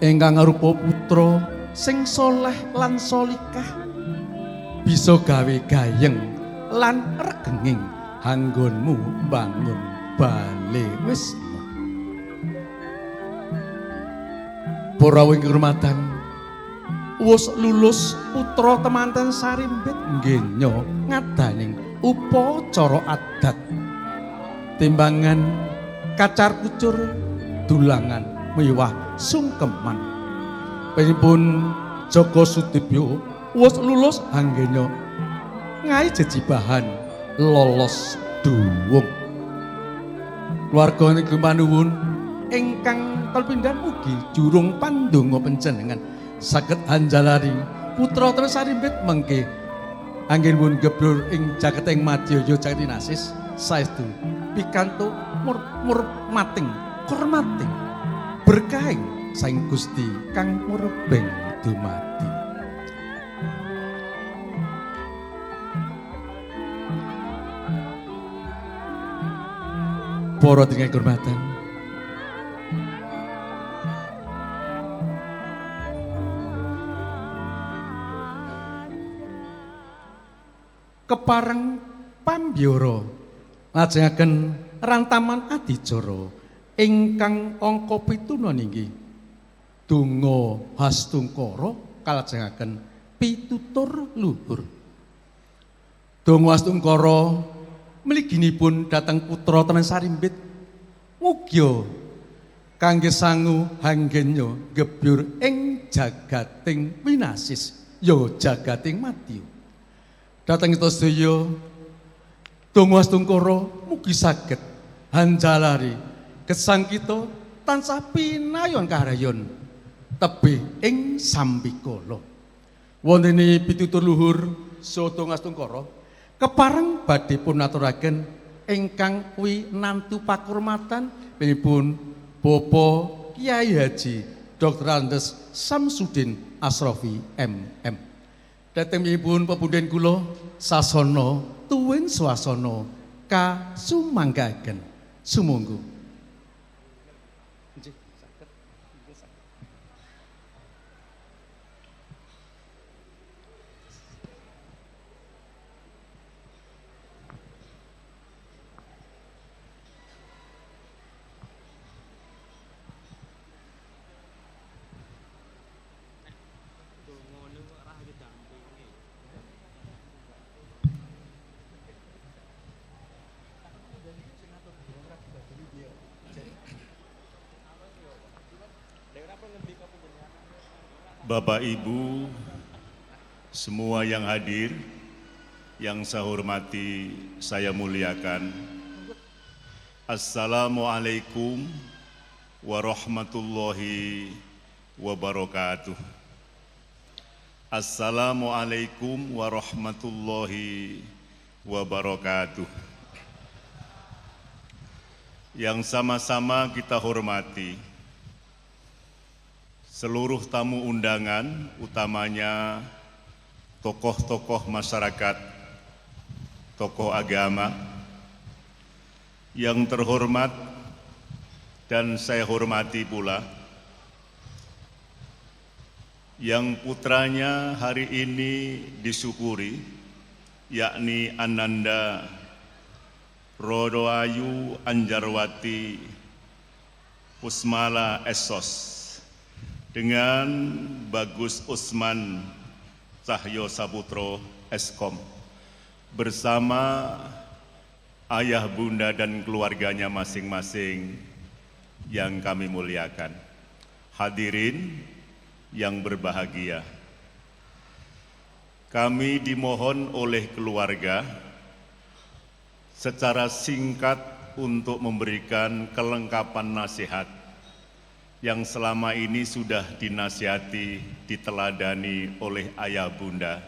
Speaker 1: ingkang arupa putra sing saleh lan solikah bisa gawe gayeng lan regenging anggonmu bangun bale wismu. Para wing rumadang wus lulus putra temanten sarimbit nggenya ngadaning upacara adat timbangan kacar kucur dulangan miwah sungkeman penipun Jaka Sudibyo wus lulus anggenya ngai jejibahan lolos duwung keluarga niki manuwun ingkang kalpindhan mugi jurung pandonga panjenengan saged anjalari putra terus sarimbit mengke anggenipun geblur ing jaketing Madyaya Jatinasis saestu pikantuk murmating kurmating berkahing saing Gusti kang murebeng dumadi. Para dengan kehormatan kepareng pambyara lajengaken rantaman adicara ingkang angka 7 niki donga Hastungkara kalajengaken pitutur luhur. Donga Hastungkara mliginipun dhateng putra tenan sarimbit mugya kangge sangu hanggenya gebyur ing jagating winasis ya jagating madya. Dhateng kita sedaya donga astungkara mugi saged hanjalari gesang kita tansah pinayon kaharayon tebih ing sambikala. Wontene pitutur luhur saha donga astungkara kepareng badhe pun aturaken ingkang winantu pakurmatan pinipun Bapak Kiai Haji Dr. Andes Samsudin Asrofi MM. Dhatengipun pepundhen kula sasana tuwin swasana kasumanggaken sumangga.
Speaker 7: Bapak Ibu, semua yang hadir, yang saya hormati, saya muliakan. Assalamualaikum warahmatullahi wabarakatuh. Assalamualaikum warahmatullahi wabarakatuh. Yang sama-sama kita hormati, seluruh tamu undangan, utamanya tokoh-tokoh masyarakat, tokoh agama, yang terhormat dan saya hormati pula, yang putranya hari ini disyukuri, yakni Ananda Rodoayu Anjarwati Pusmala Esos dengan Bagus Usman Cahyo Saputro Eskom bersama ayah bunda dan keluarganya masing-masing yang kami muliakan. Hadirin yang berbahagia, kami dimohon oleh keluarga secara singkat untuk memberikan kelengkapan nasihat yang selama ini sudah dinasihati, diteladani oleh ayah bunda,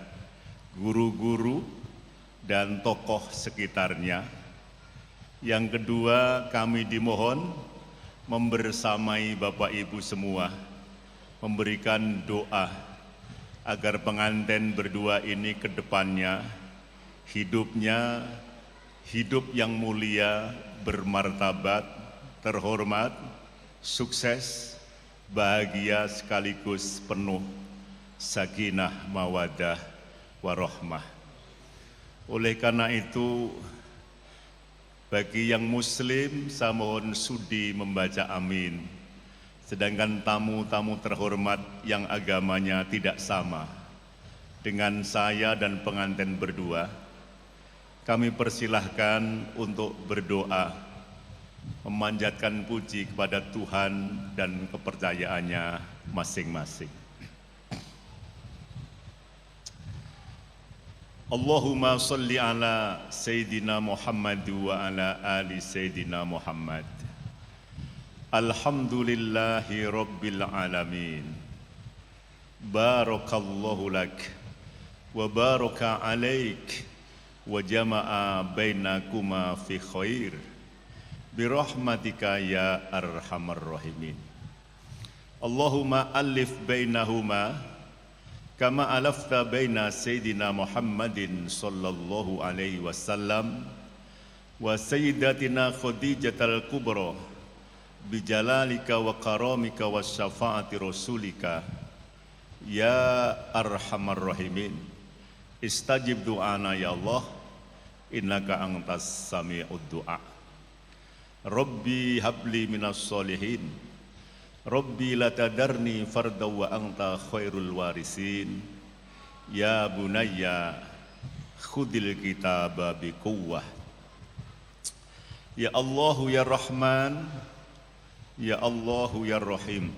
Speaker 7: guru-guru, dan tokoh sekitarnya. Yang kedua, kami dimohon membersamai Bapak Ibu semua, memberikan doa agar pengantin berdua ini ke depannya hidupnya hidup yang mulia, bermartabat, terhormat, sukses, bahagia sekaligus penuh sakinah, mawaddah, warahmah. Oleh karena itu, bagi yang muslim, saya mohon sudi membaca amin. Sedangkan tamu-tamu terhormat yang agamanya tidak sama dengan saya dan pengantin berdua, kami persilahkan untuk berdoa, memanjatkan puji kepada Tuhan dan kepercayaannya masing-masing. Allahumma salli ala Sayyidina Muhammad wa ala ali Sayyidina Muhammad. Alhamdulillahi Rabbil Alamin. Barakallahu lak wa baraka alaik wa jama'a bainakuma fi khair. Birahmatika ya arhamar rahimin. Allahumma alif bainahuma kama alafta baina Sayyidina Muhammadin sallallahu alaihi wasallam wa Sayyidatina Khadijatal Kubra bijalalika wa karamika wa syafaati rasulika ya arhamar rahimin. Istajib du'ana ya Allah, innaka antas sami'ud du'a. Rabbi habli minas solihin, Rabbi la tadarni farda wa anta khairul warisin. Ya bunayya khudil kitaba biquwwah Ya Allahu ya Rahman, Ya Allahu ya Rahim.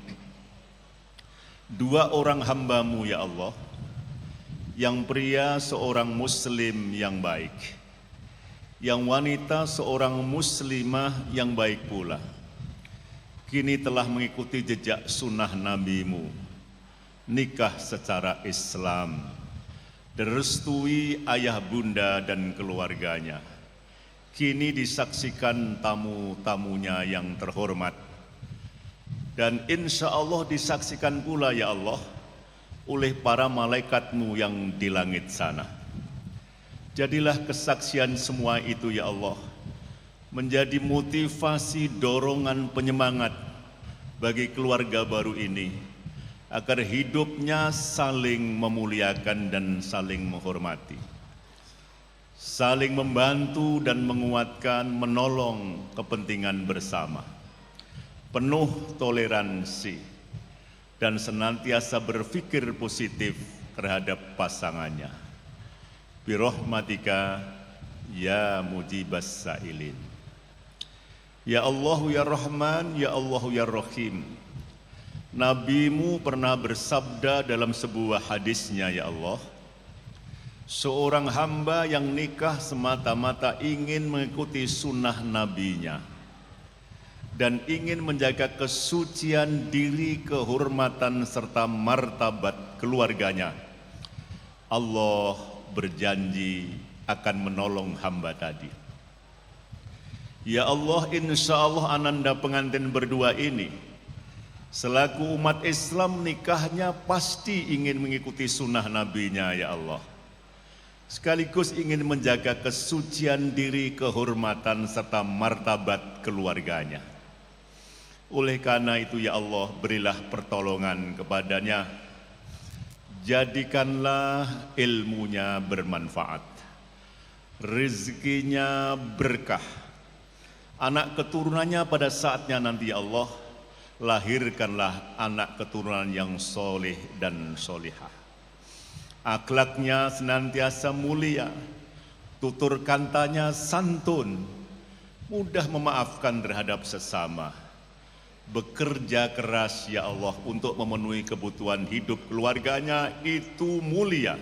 Speaker 7: Dua orang hamba-Mu ya Allah, yang pria seorang muslim yang baik, yang wanita seorang muslimah yang baik pula, kini telah mengikuti jejak sunnah Nabi-Mu, nikah secara Islam, direstui ayah bunda dan keluarganya. Kini disaksikan tamu-tamunya yang terhormat, dan insya Allah disaksikan pula ya Allah oleh para malaikat-Mu yang di langit sana. Jadilah kesaksian semua itu ya Allah menjadi motivasi, dorongan, penyemangat bagi keluarga baru ini agar hidupnya saling memuliakan dan saling menghormati, saling membantu dan menguatkan, menolong kepentingan bersama, penuh toleransi, dan senantiasa berpikir positif terhadap pasangannya. Birahmatika ya mujibas sa'ilin. Ya Allah ya Rahman, Ya Allah ya Rahim. Nabi-Mu pernah bersabda dalam sebuah hadisnya ya Allah, seorang hamba yang nikah semata-mata ingin mengikuti sunnah Nabi-Nya dan ingin menjaga kesucian diri, kehormatan serta martabat keluarganya, Allah berjanji akan menolong hamba tadi. Ya Allah, insya Allah ananda pengantin berdua ini selaku umat Islam nikahnya pasti ingin mengikuti sunnah Nabi-Nya ya Allah, sekaligus ingin menjaga kesucian diri, kehormatan serta martabat keluarganya. Oleh karena itu ya Allah, berilah pertolongan kepadanya, jadikanlah ilmunya bermanfaat, rezekinya berkah, anak keturunannya pada saatnya nanti ya Allah, lahirkanlah anak keturunan yang soleh dan solihah. Akhlaknya senantiasa mulia, tutur kantanya santun, mudah memaafkan terhadap sesama, bekerja keras ya Allah untuk memenuhi kebutuhan hidup keluarganya itu mulia,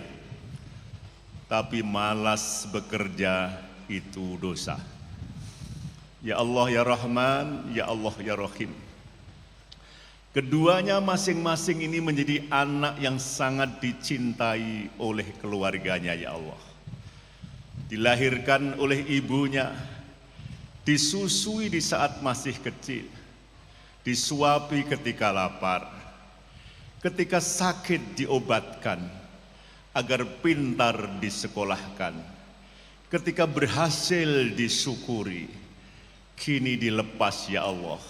Speaker 7: tapi malas bekerja itu dosa. Ya Allah ya Rahman, Ya Allah ya Rahim. Keduanya masing-masing ini menjadi anak yang sangat dicintai oleh keluarganya ya Allah. Dilahirkan oleh ibunya, disusui di saat masih kecil, disuapi ketika lapar, ketika sakit diobatkan, agar pintar disekolahkan, ketika berhasil disyukuri, kini dilepas ya Allah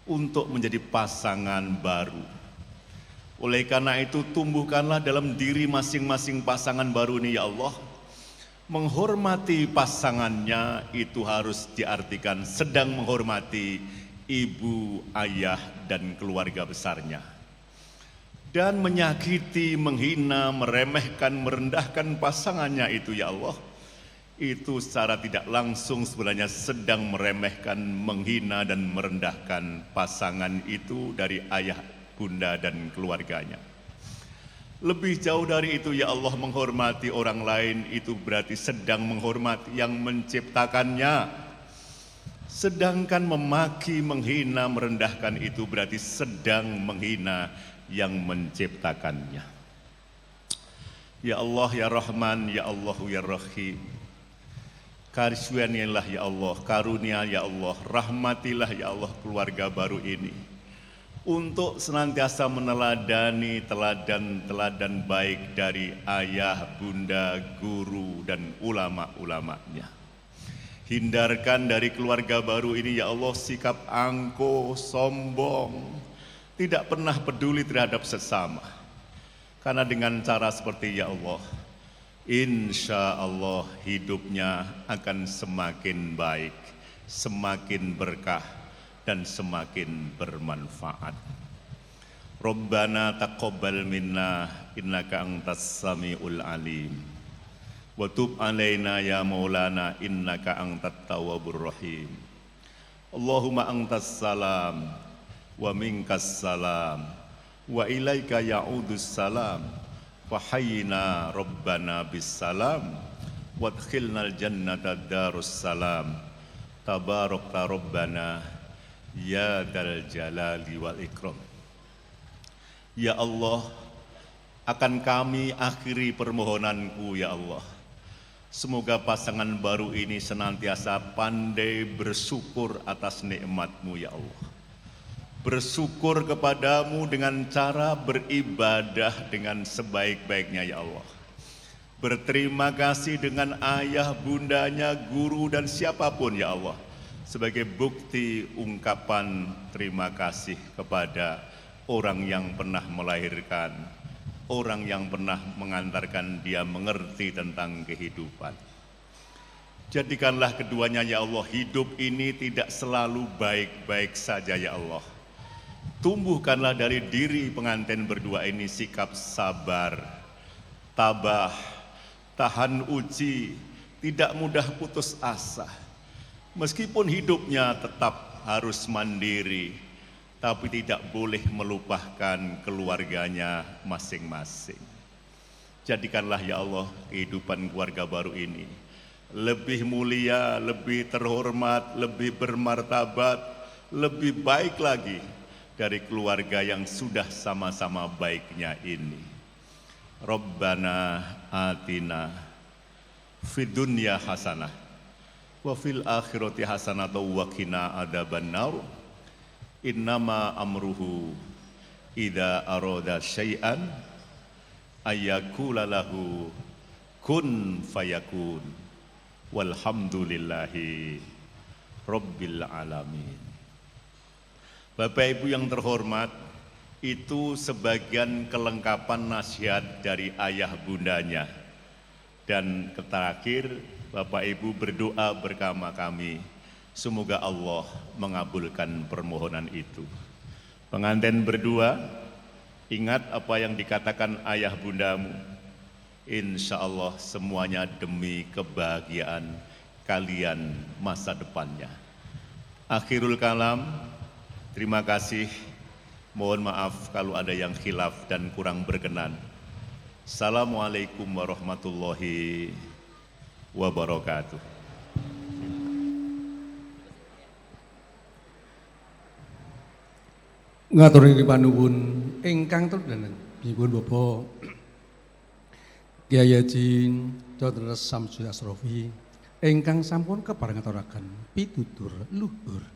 Speaker 7: untuk menjadi pasangan baru. Oleh karena itu tumbuhkanlah dalam diri masing-masing pasangan baru ini ya Allah, menghormati pasangannya itu harus diartikan sedang menghormati ibu, ayah, dan keluarga besarnya. Dan menyakiti, menghina, meremehkan, merendahkan pasangannya itu ya Allah, itu secara tidak langsung sebenarnya sedang meremehkan, menghina, dan merendahkan pasangan itu dari ayah, bunda, dan keluarganya. Lebih jauh dari itu ya Allah, menghormati orang lain itu berarti sedang menghormati yang menciptakannya. Sedangkan memaki, menghina, merendahkan itu berarti sedang menghina yang menciptakannya. Ya Allah ya Rahman, Ya Allah ya Rahim. Karunia ya Allah, karunia ya Allah, rahmatilah ya Allah keluarga baru ini untuk senantiasa meneladani teladan-teladan baik dari ayah, bunda, guru, dan ulama-ulamanya. Hindarkan dari keluarga baru ini ya Allah sikap angkuh, sombong, tidak pernah peduli terhadap sesama. Karena dengan cara seperti ya Allah, insya Allah hidupnya akan semakin baik, semakin berkah, dan semakin bermanfaat. Rabbana taqabbal minna innaka antas samiul alim. wa tub alaina ya maulana innaka antat tawwabur rahim. Allahumma antas salam wa minkas salam wa ilaika ya'udus salam wa hayyina rabbana bis salam wadkhilnal jannata darus salam tabarakta rabbana ya dal jalali wal ikram. Ya Allah, akan kami akhiri permohonanku ya Allah. Semoga pasangan baru ini senantiasa pandai bersyukur atas nikmat-Mu ya Allah. Bersyukur kepadamu dengan cara beribadah dengan sebaik-baiknya ya Allah. Berterima kasih dengan ayah, bundanya, guru dan siapapun ya Allah. Sebagai bukti ungkapan terima kasih kepada orang yang pernah melahirkan, orang yang pernah mengantarkan dia mengerti tentang kehidupan. Jadikanlah keduanya ya Allah, hidup ini tidak selalu baik-baik saja ya Allah. Tumbuhkanlah dari diri pengantin berdua ini sikap sabar, tabah, tahan uji, tidak mudah putus asa. Meskipun hidupnya tetap harus mandiri, tapi tidak boleh melupakan keluarganya masing-masing. Jadikanlah ya Allah kehidupan keluarga baru ini lebih mulia, lebih terhormat, lebih bermartabat, lebih baik lagi dari keluarga yang sudah sama-sama baiknya ini. Rabbana atina fid dunya hasanah wa fil akhirati hasanah wa qina adzabannar. Innama amruhu idza arada syai'an ayyakula lahu kun fayakun. Walhamdulillahi rabbil alamin. Bapak Ibu yang terhormat, itu sebagian kelengkapan nasihat dari ayah bundanya. Dan terakhir, Bapak Ibu berdoa bersama kami, semoga Allah mengabulkan permohonan itu. Pengantin berdua, ingat apa yang dikatakan ayah bundamu. Insya Allah semuanya demi kebahagiaan kalian masa depannya. Akhirul kalam, terima kasih. Mohon maaf kalau ada yang khilaf dan kurang berkenan. Assalamualaikum warahmatullahi wabarakatuh.
Speaker 1: Ngaturi panuwun ingkang tulen nyuwun Bapak Kyai Haji Dr. Samsudin Asrofi ingkang sampun kepareng ngaturaken pitutur luhur.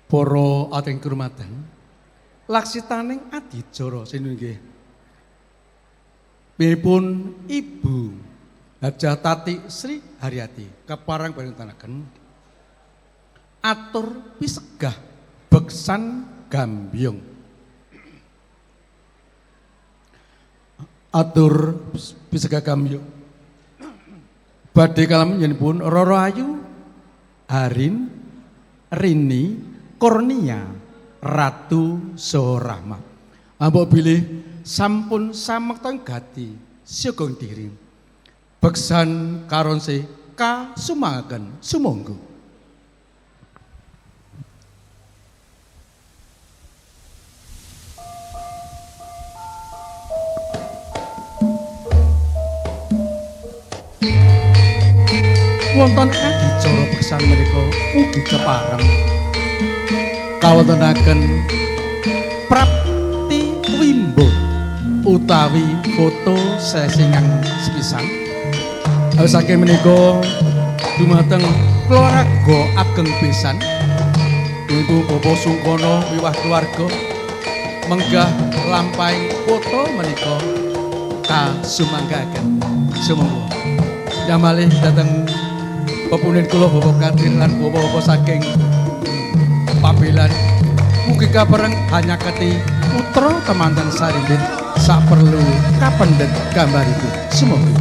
Speaker 1: Para ating kurmatan, laksitaning adicara sinunggih Bipun Ibu Hajah Tati Sri Haryati kepareng parentanaken atur pisegah beksan gambyong. Atur pisegah gambyong badhe kalam njenipun Roro Ayu, Harin, Rini, Kurnia, Ratu Sohrahma. Ampun bilih sampun samekta gati syukur diri beksan karonse kasumangaken sumangga. Wonten adicara beksan menika ugi kepareng kawontenaken prapti wimbo utawi foto sesingang sepisan. Saking menika dumateng keluarga ageng pisan Ibu Bapak Sungkono miwah keluarga menggah lampahing foto menika kasumanggaken sumangga. Yamalih dateng pepunin kula Bapak Kadir lan bapak-bapak saking Pabelan mugi kapereng hanya keti putra temanten sarindit saperlu kapendhet gambaripun semoga.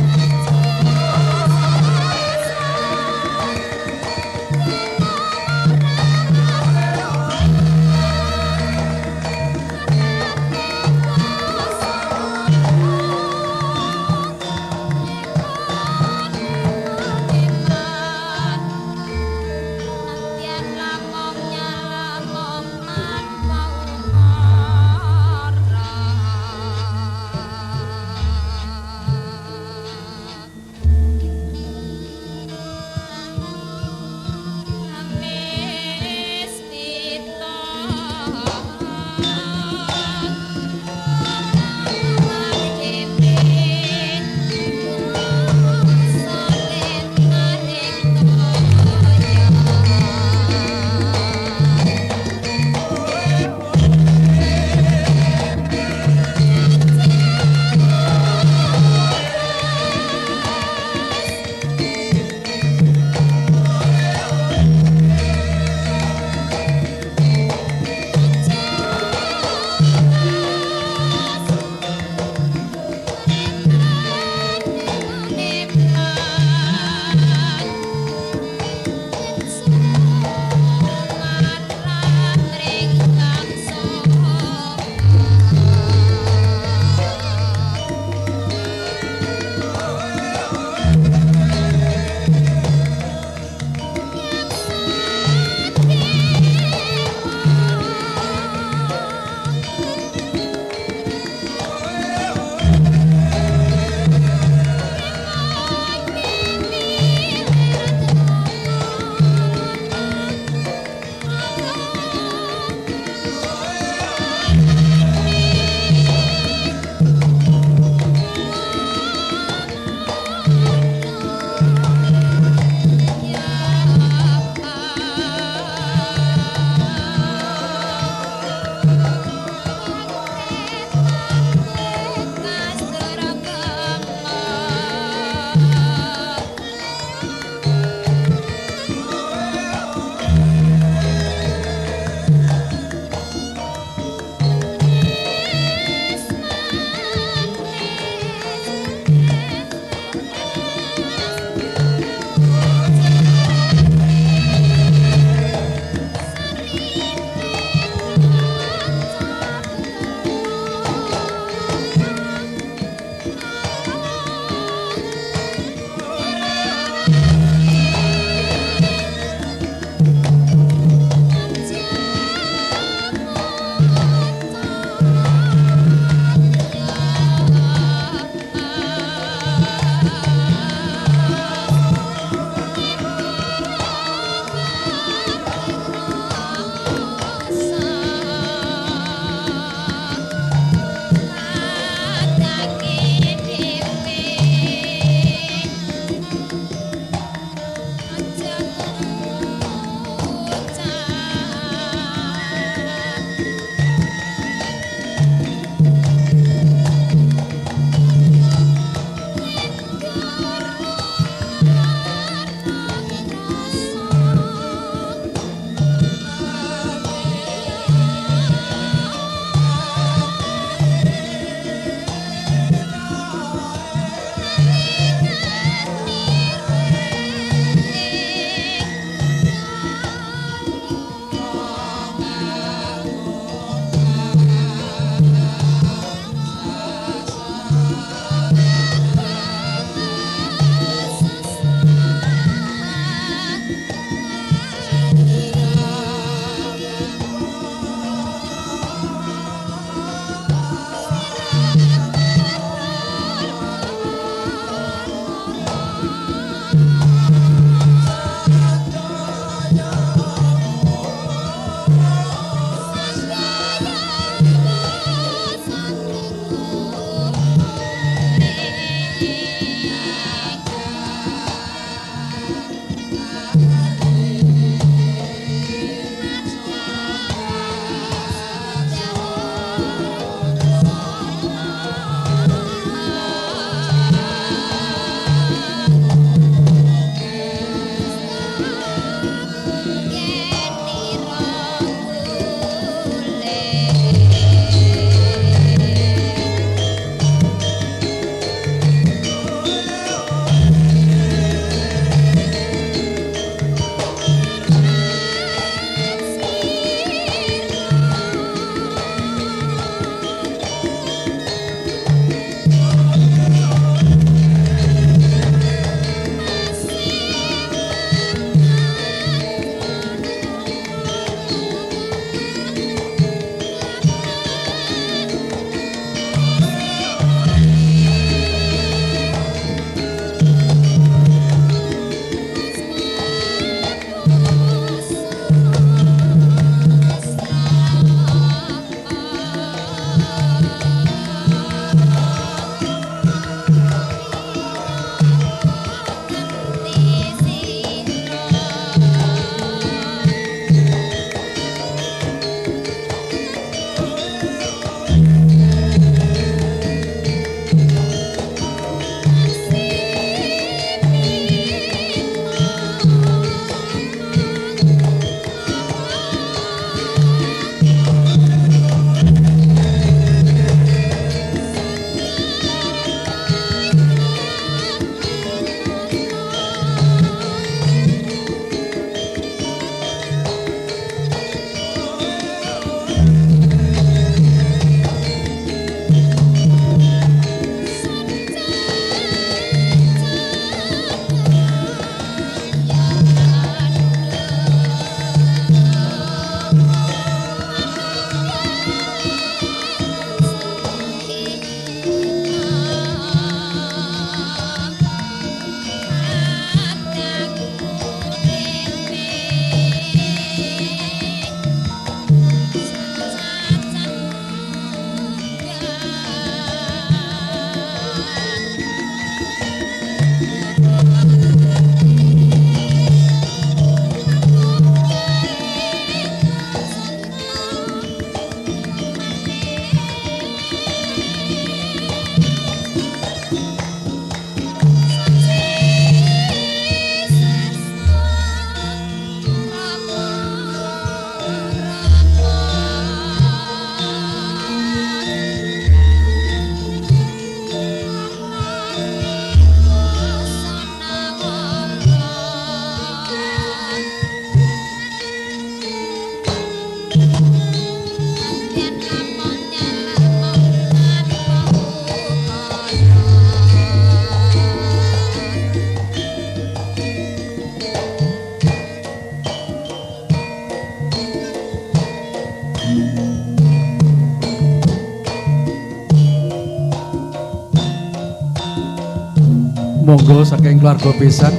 Speaker 1: Monggo saking keluarga besan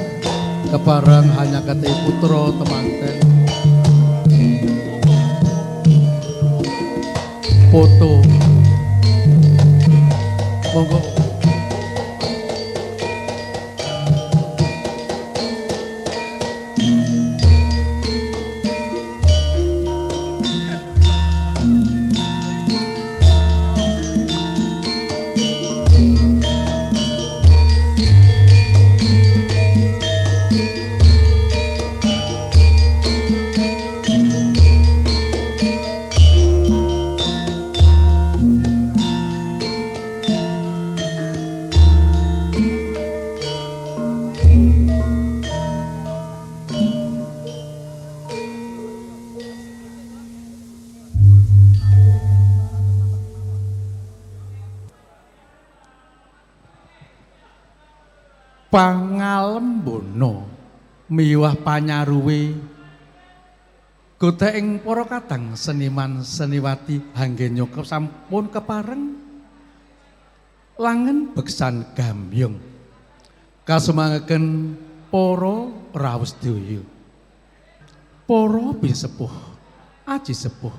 Speaker 1: kepareng hanya kete putra temanten foto monggo pangalembono miwah panyaruwe godha ing para kadang seniman seniwati hanggenyo sampun kepareng langen beksan gambyong kasumangaken para rawuh sedaya para bisepuh aji sepuh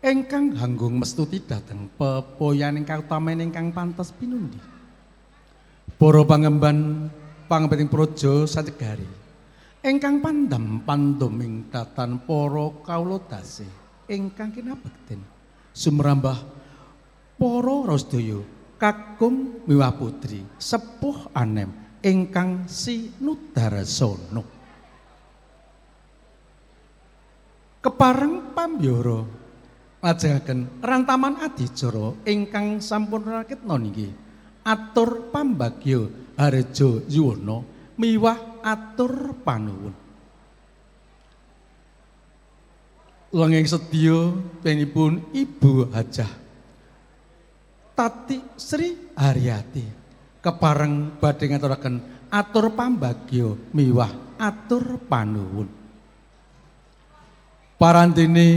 Speaker 1: ingkang hanggung mestuti dhateng pepoyaning kautamen ingkang pantes pinundi para pangemban pangembaning praja sacegari ingkang pandam panduming tatan para kawula dasih ingkang kinabekten sumrambah para rasdaya kakung miwah putri sepuh anem ingkang sinudarasana kepareng pambyara lajengaken rantaman adicara ingkang sampun rakitna niki atur pambagya Harjo Yuwono miwah atur panuwun. Langing sedya penipun Ibu Hajah Tati Sri Haryati kepareng badhe ngaturaken atur pambagya miwah atur panuwun. Parantene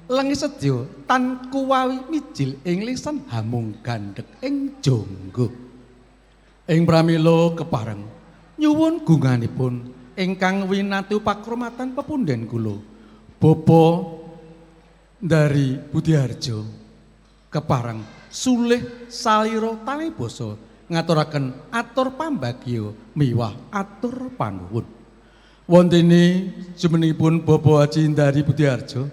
Speaker 1: lengi sedya tan kuwawi mijil ing lisan hamung gandhek ing jangga. Ing pramila kepareng nyuwun gunganipun ingkang winati pakromatan pepundhen kula Bapa dari Budiharjo kepareng sulih salira tali basa ngaturaken atur pambagya miwah atur panuwun. Wontene jumenipun Bapa Haji dari Budiharjo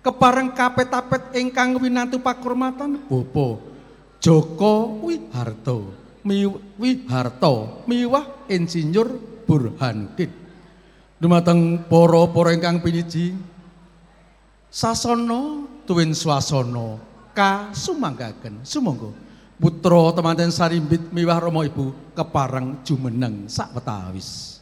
Speaker 1: kepareng kapet-apet ingkang winantu pakromatan Bapa Joko Wiharto miwah Insinyur Burhanuddin dumateng para ingkang piniji sasana tuwin swasana kasumanggaken sumangga putra temanten sarimbit miwah Rama Ibu kepareng jumeneng sawetawis.